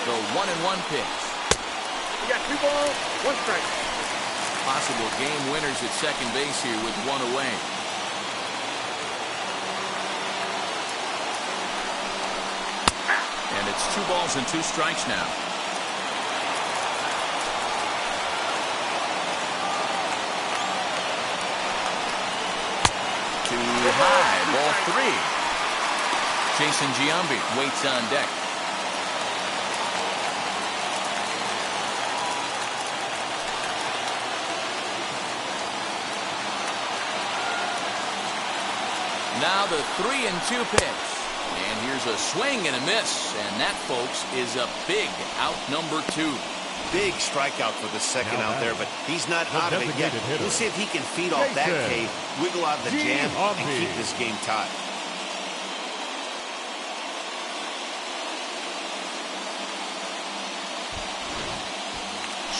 The 1-1 pitch. We got 2 balls, 1 strike. Possible game winners at second base here with 1 away. And it's 2 balls and 2 strikes now. Too high, ball 3. Jason Giambi waits on deck. Now the 3-2 pitch. And here's a swing and a miss. And that, folks, is a big out number 2. Big strikeout for the second out there, but he's not out of it yet. We'll see if he can feed off that K, wiggle out of the jam, and keep this game tied.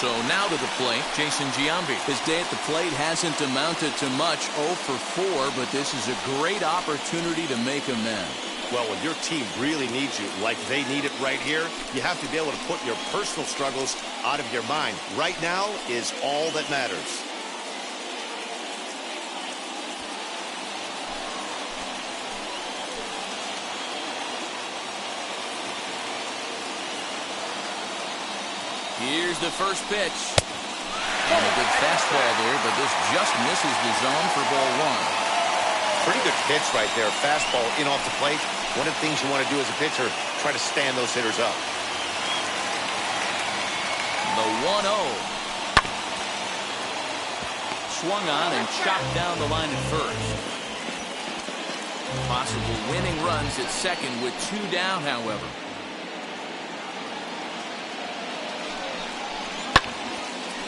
So now to the plate, Jason Giambi. His day at the plate hasn't amounted to much, 0 for 4, but this is a great opportunity to make amends. Well, when your team really needs you, like they need it right here, you have to be able to put your personal struggles out of your mind. Right now is all that matters. Here's the first pitch. And a good fastball there, but this just misses the zone for ball 1. Pretty good pitch right there. Fastball in off the plate. One of the things you want to do as a pitcher, try to stand those hitters up. The 1-0. Swung on and chopped down the line at first. Possible winning runs at second with 2 down, however.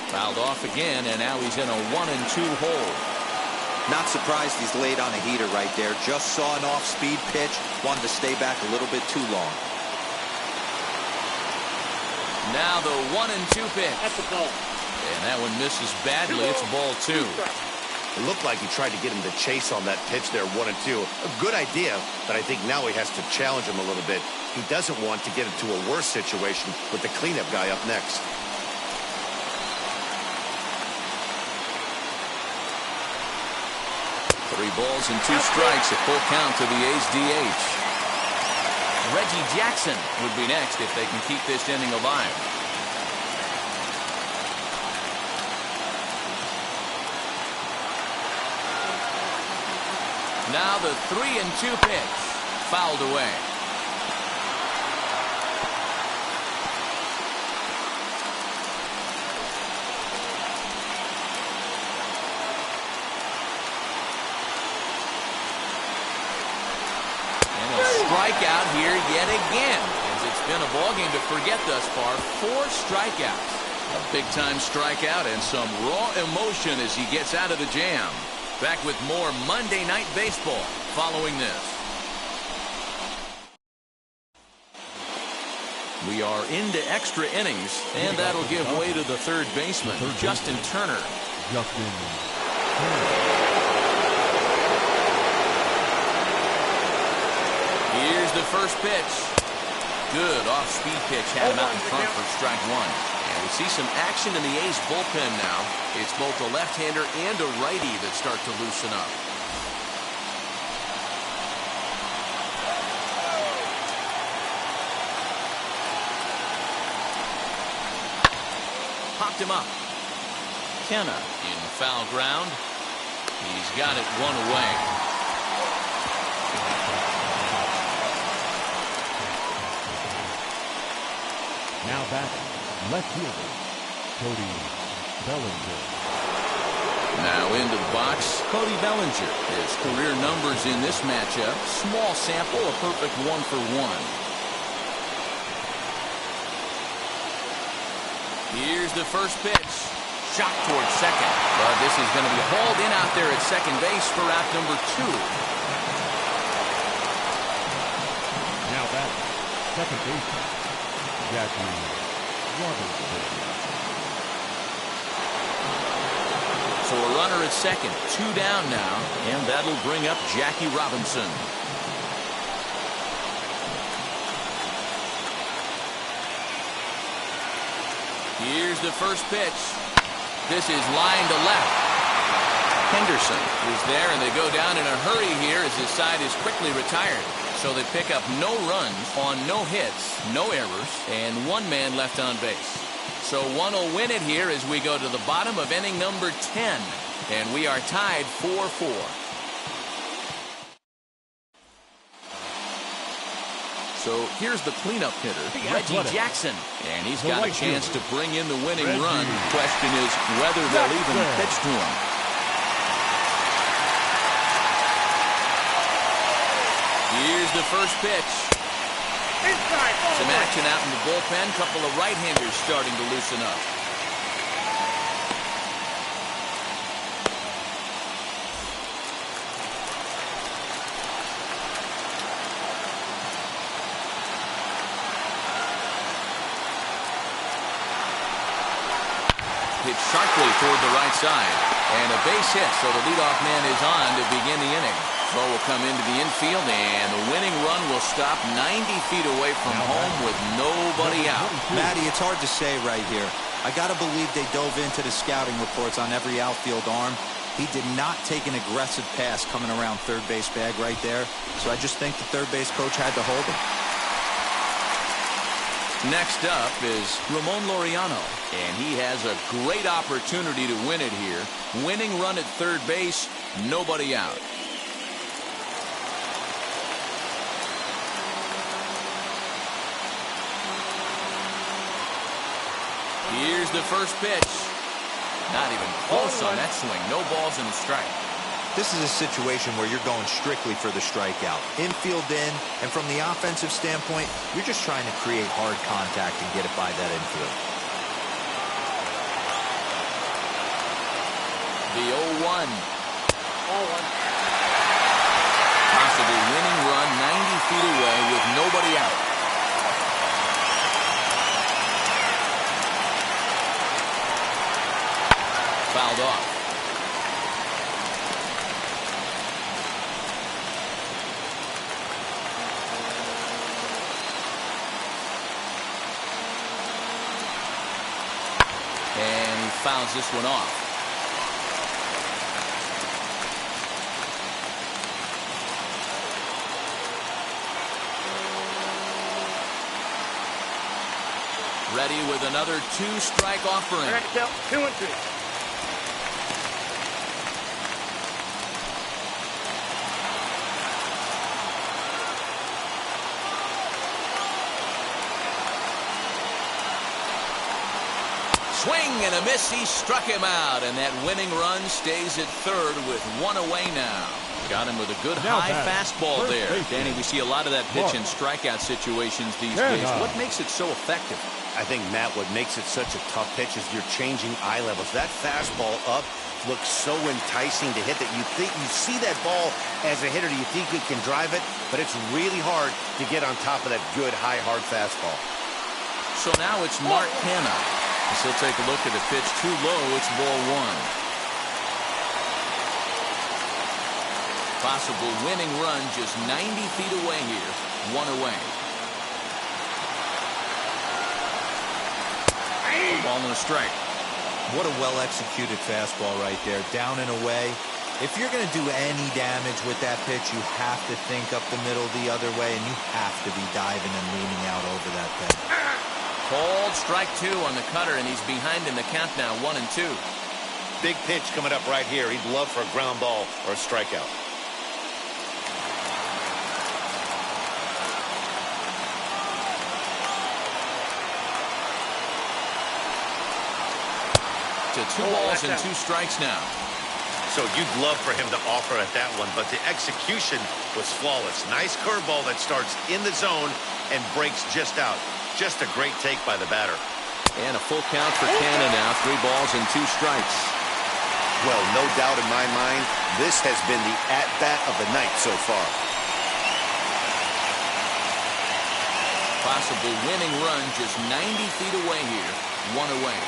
Fouled off again, and now he's in a 1-2 hole. Not surprised he's laid on a heater right there. Just saw an off-speed pitch. Wanted to stay back a little bit too long. Now the 1-2 pitch. That's a ball. And that one misses badly. It's ball 2. It looked like he tried to get him to chase on that pitch there, 1-2. A good idea, but I think now he has to challenge him a little bit. He doesn't want to get into a worse situation with the cleanup guy up next. Three balls and 2 strikes, a full count to the A's DH. Reggie Jackson would be next if they can keep this inning alive. Now the 3-2 pitch, fouled away. Strikeout here yet again, as it's been a ballgame to forget thus far. 4 strikeouts. A big-time strikeout and some raw emotion as he gets out of the jam. Back with more Monday Night Baseball following this. We are into extra innings, and that'll give way to the third baseman, Justin Turner. Here's the first pitch. Good off-speed pitch. Had him out in front for strike 1. And we see some action in the A's bullpen now. It's both a left-hander and a righty that start to loosen up. Popped him up. Kenna in foul ground. He's got it 1 away. Now batting, left fielder, Cody Bellinger. Now into the box, Cody Bellinger. His career numbers in this matchup, small sample, a perfect 1 for 1. Here's the first pitch. Shot towards second. But this is going to be hauled in out there at second base for out number 2. second baseman, Jackie Robinson. So a runner at second, 2 down now, and that'll bring up Jackie Robinson. Here's the first pitch. This is line to left. Henderson is there, and they go down in a hurry here as his side is quickly retired. So they pick up no runs on no hits, no errors, and 1 man left on base. So one will win it here as we go to the bottom of inning number 10. And we are tied 4-4. So here's the cleanup hitter, Reggie Jackson. And he's got a chance to bring in the winning run. Question is whether they'll even pitch to him. Here's the first pitch. Some action out in the bullpen. Couple of right-handers starting to loosen up. Hit sharply toward the right side. And a base hit, so the leadoff man is on to begin the inning. Throw will come into the infield, and the winning run will stop 90 feet away from home with nobody out. Matty, it's hard to say right here. I got to believe they dove into the scouting reports on every outfield arm. He did not take an aggressive pass coming around third base bag right there. So I just think the third base coach had to hold him. Next up is Ramon Lauriano, and he has a great opportunity to win it here. Winning run at third base, nobody out. Here's the first pitch. Not even close on that swing. No balls and a strike. This is a situation where you're going strictly for the strikeout. Infield in, and from the offensive standpoint, you're just trying to create hard contact and get it by that infield. The 0-1. Possibly winning run 90 feet away with nobody out. Fouled off. And he fouls this one off. Ready with another 2-strike offering. 2-2. Swing and a miss. He struck him out, and that winning run stays at third with 1 away now. Got him with a good high fastball there. Danny, we see a lot of that pitch in strikeout situations these days. What makes it so effective? I think, Matt, what makes it such a tough pitch is you're changing eye levels. That fastball up looks so enticing to hit that you think you see that ball as a hitter, you think you can drive it, but it's really hard to get on top of that good high hard fastball. So now it's Mark Hanna. He'll take a look at the pitch too low. It's ball 1. Possible winning run just 90 feet away here. 1 away. A ball and a strike. What a well-executed fastball right there. Down and away. If you're going to do any damage with that pitch, you have to think up the middle the other way, and you have to be diving and leaning out over that thing. Called strike 2 on the cutter, and he's behind in the count now, 1-2. Big pitch coming up right here. He'd love for a ground ball or a strikeout. To 2 balls and 2 strikes now. So you'd love for him to offer at that one, but the execution was flawless. Nice curveball that starts in the zone and breaks just out. Just a great take by the batter. And a full count for Canna now. 3 balls and 2 strikes. Well, no doubt in my mind, this has been the at-bat of the night so far. possible winning run just 90 feet away here. One away.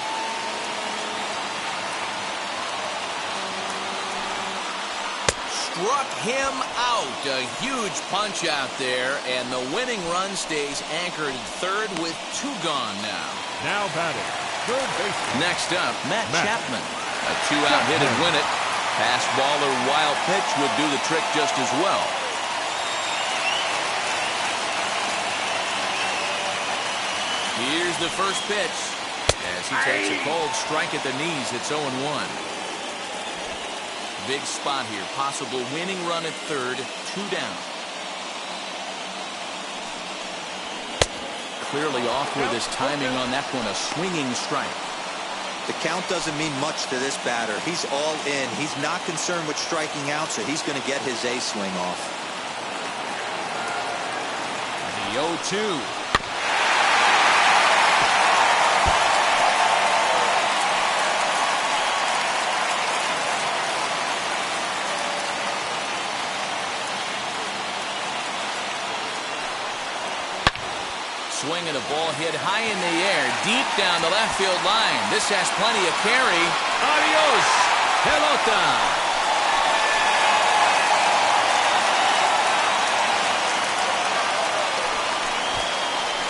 Struck him out. A huge punch out there, and the winning run stays anchored at third with 2 gone now. Now batting, third baseman. Next up, Matt Chapman. A 2-out hit and win it. Pass ball or wild pitch would do the trick just as well. Here's the first pitch. As he takes a cold strike at the knees, it's 0-1. Big spot here. Possible winning run at third. 2 down. Clearly off with his timing on that one. A swinging strike. The count doesn't mean much to this batter. He's all in. He's not concerned with striking out, so he's going to get his A swing off. The 0-2. Swinging a ball hit high in the air, deep down the left field line. This has plenty of carry. Adios, pelota.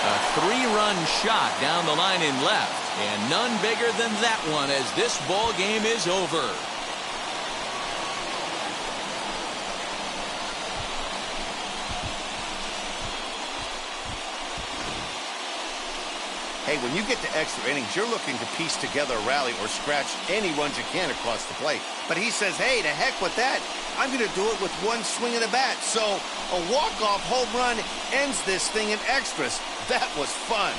A 3-run shot down the line in left, and none bigger than that one as this ball game is over. Hey, when you get to extra innings, you're looking to piece together a rally or scratch any runs you can across the plate. But he says, hey, to heck with that. I'm going to do it with one swing of the bat. So a walk-off home run ends this thing in extras. That was fun.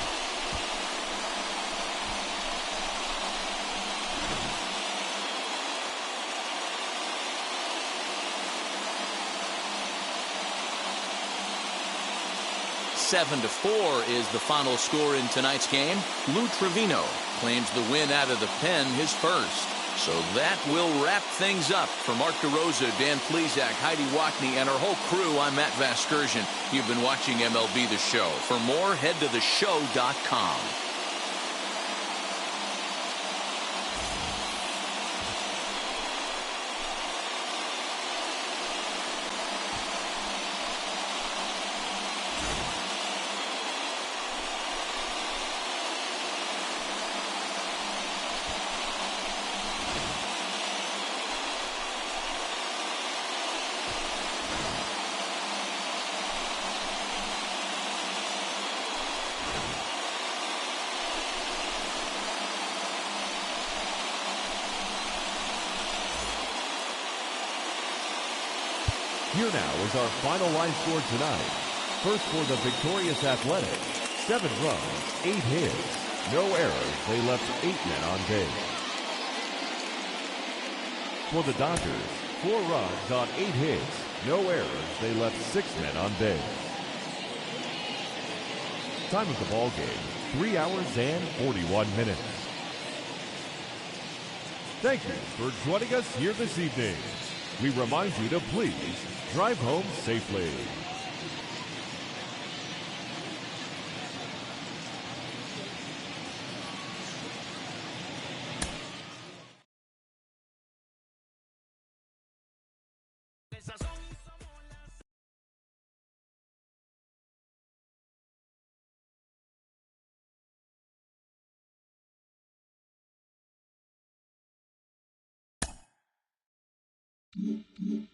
Seven to 4 is the final score in tonight's game. Lou Trevino claims the win out of the pen, his first. So that will wrap things up. For Mark DeRosa, Dan Plesac, Heidi Wackney, and our whole crew, I'm Matt Vasgersian. You've been watching MLB The Show. For more, head to theshow.com. Here now is our final line score tonight. First for the victorious Athletics, 7 runs, 8 hits, no errors. They left 8 men on base. For the Dodgers, 4 runs on 8 hits, no errors. They left 6 men on base. Time of the ball game, 3 hours and 41 minutes. Thank you for joining us here this evening. We remind you to please drive home safely. Mm-hmm.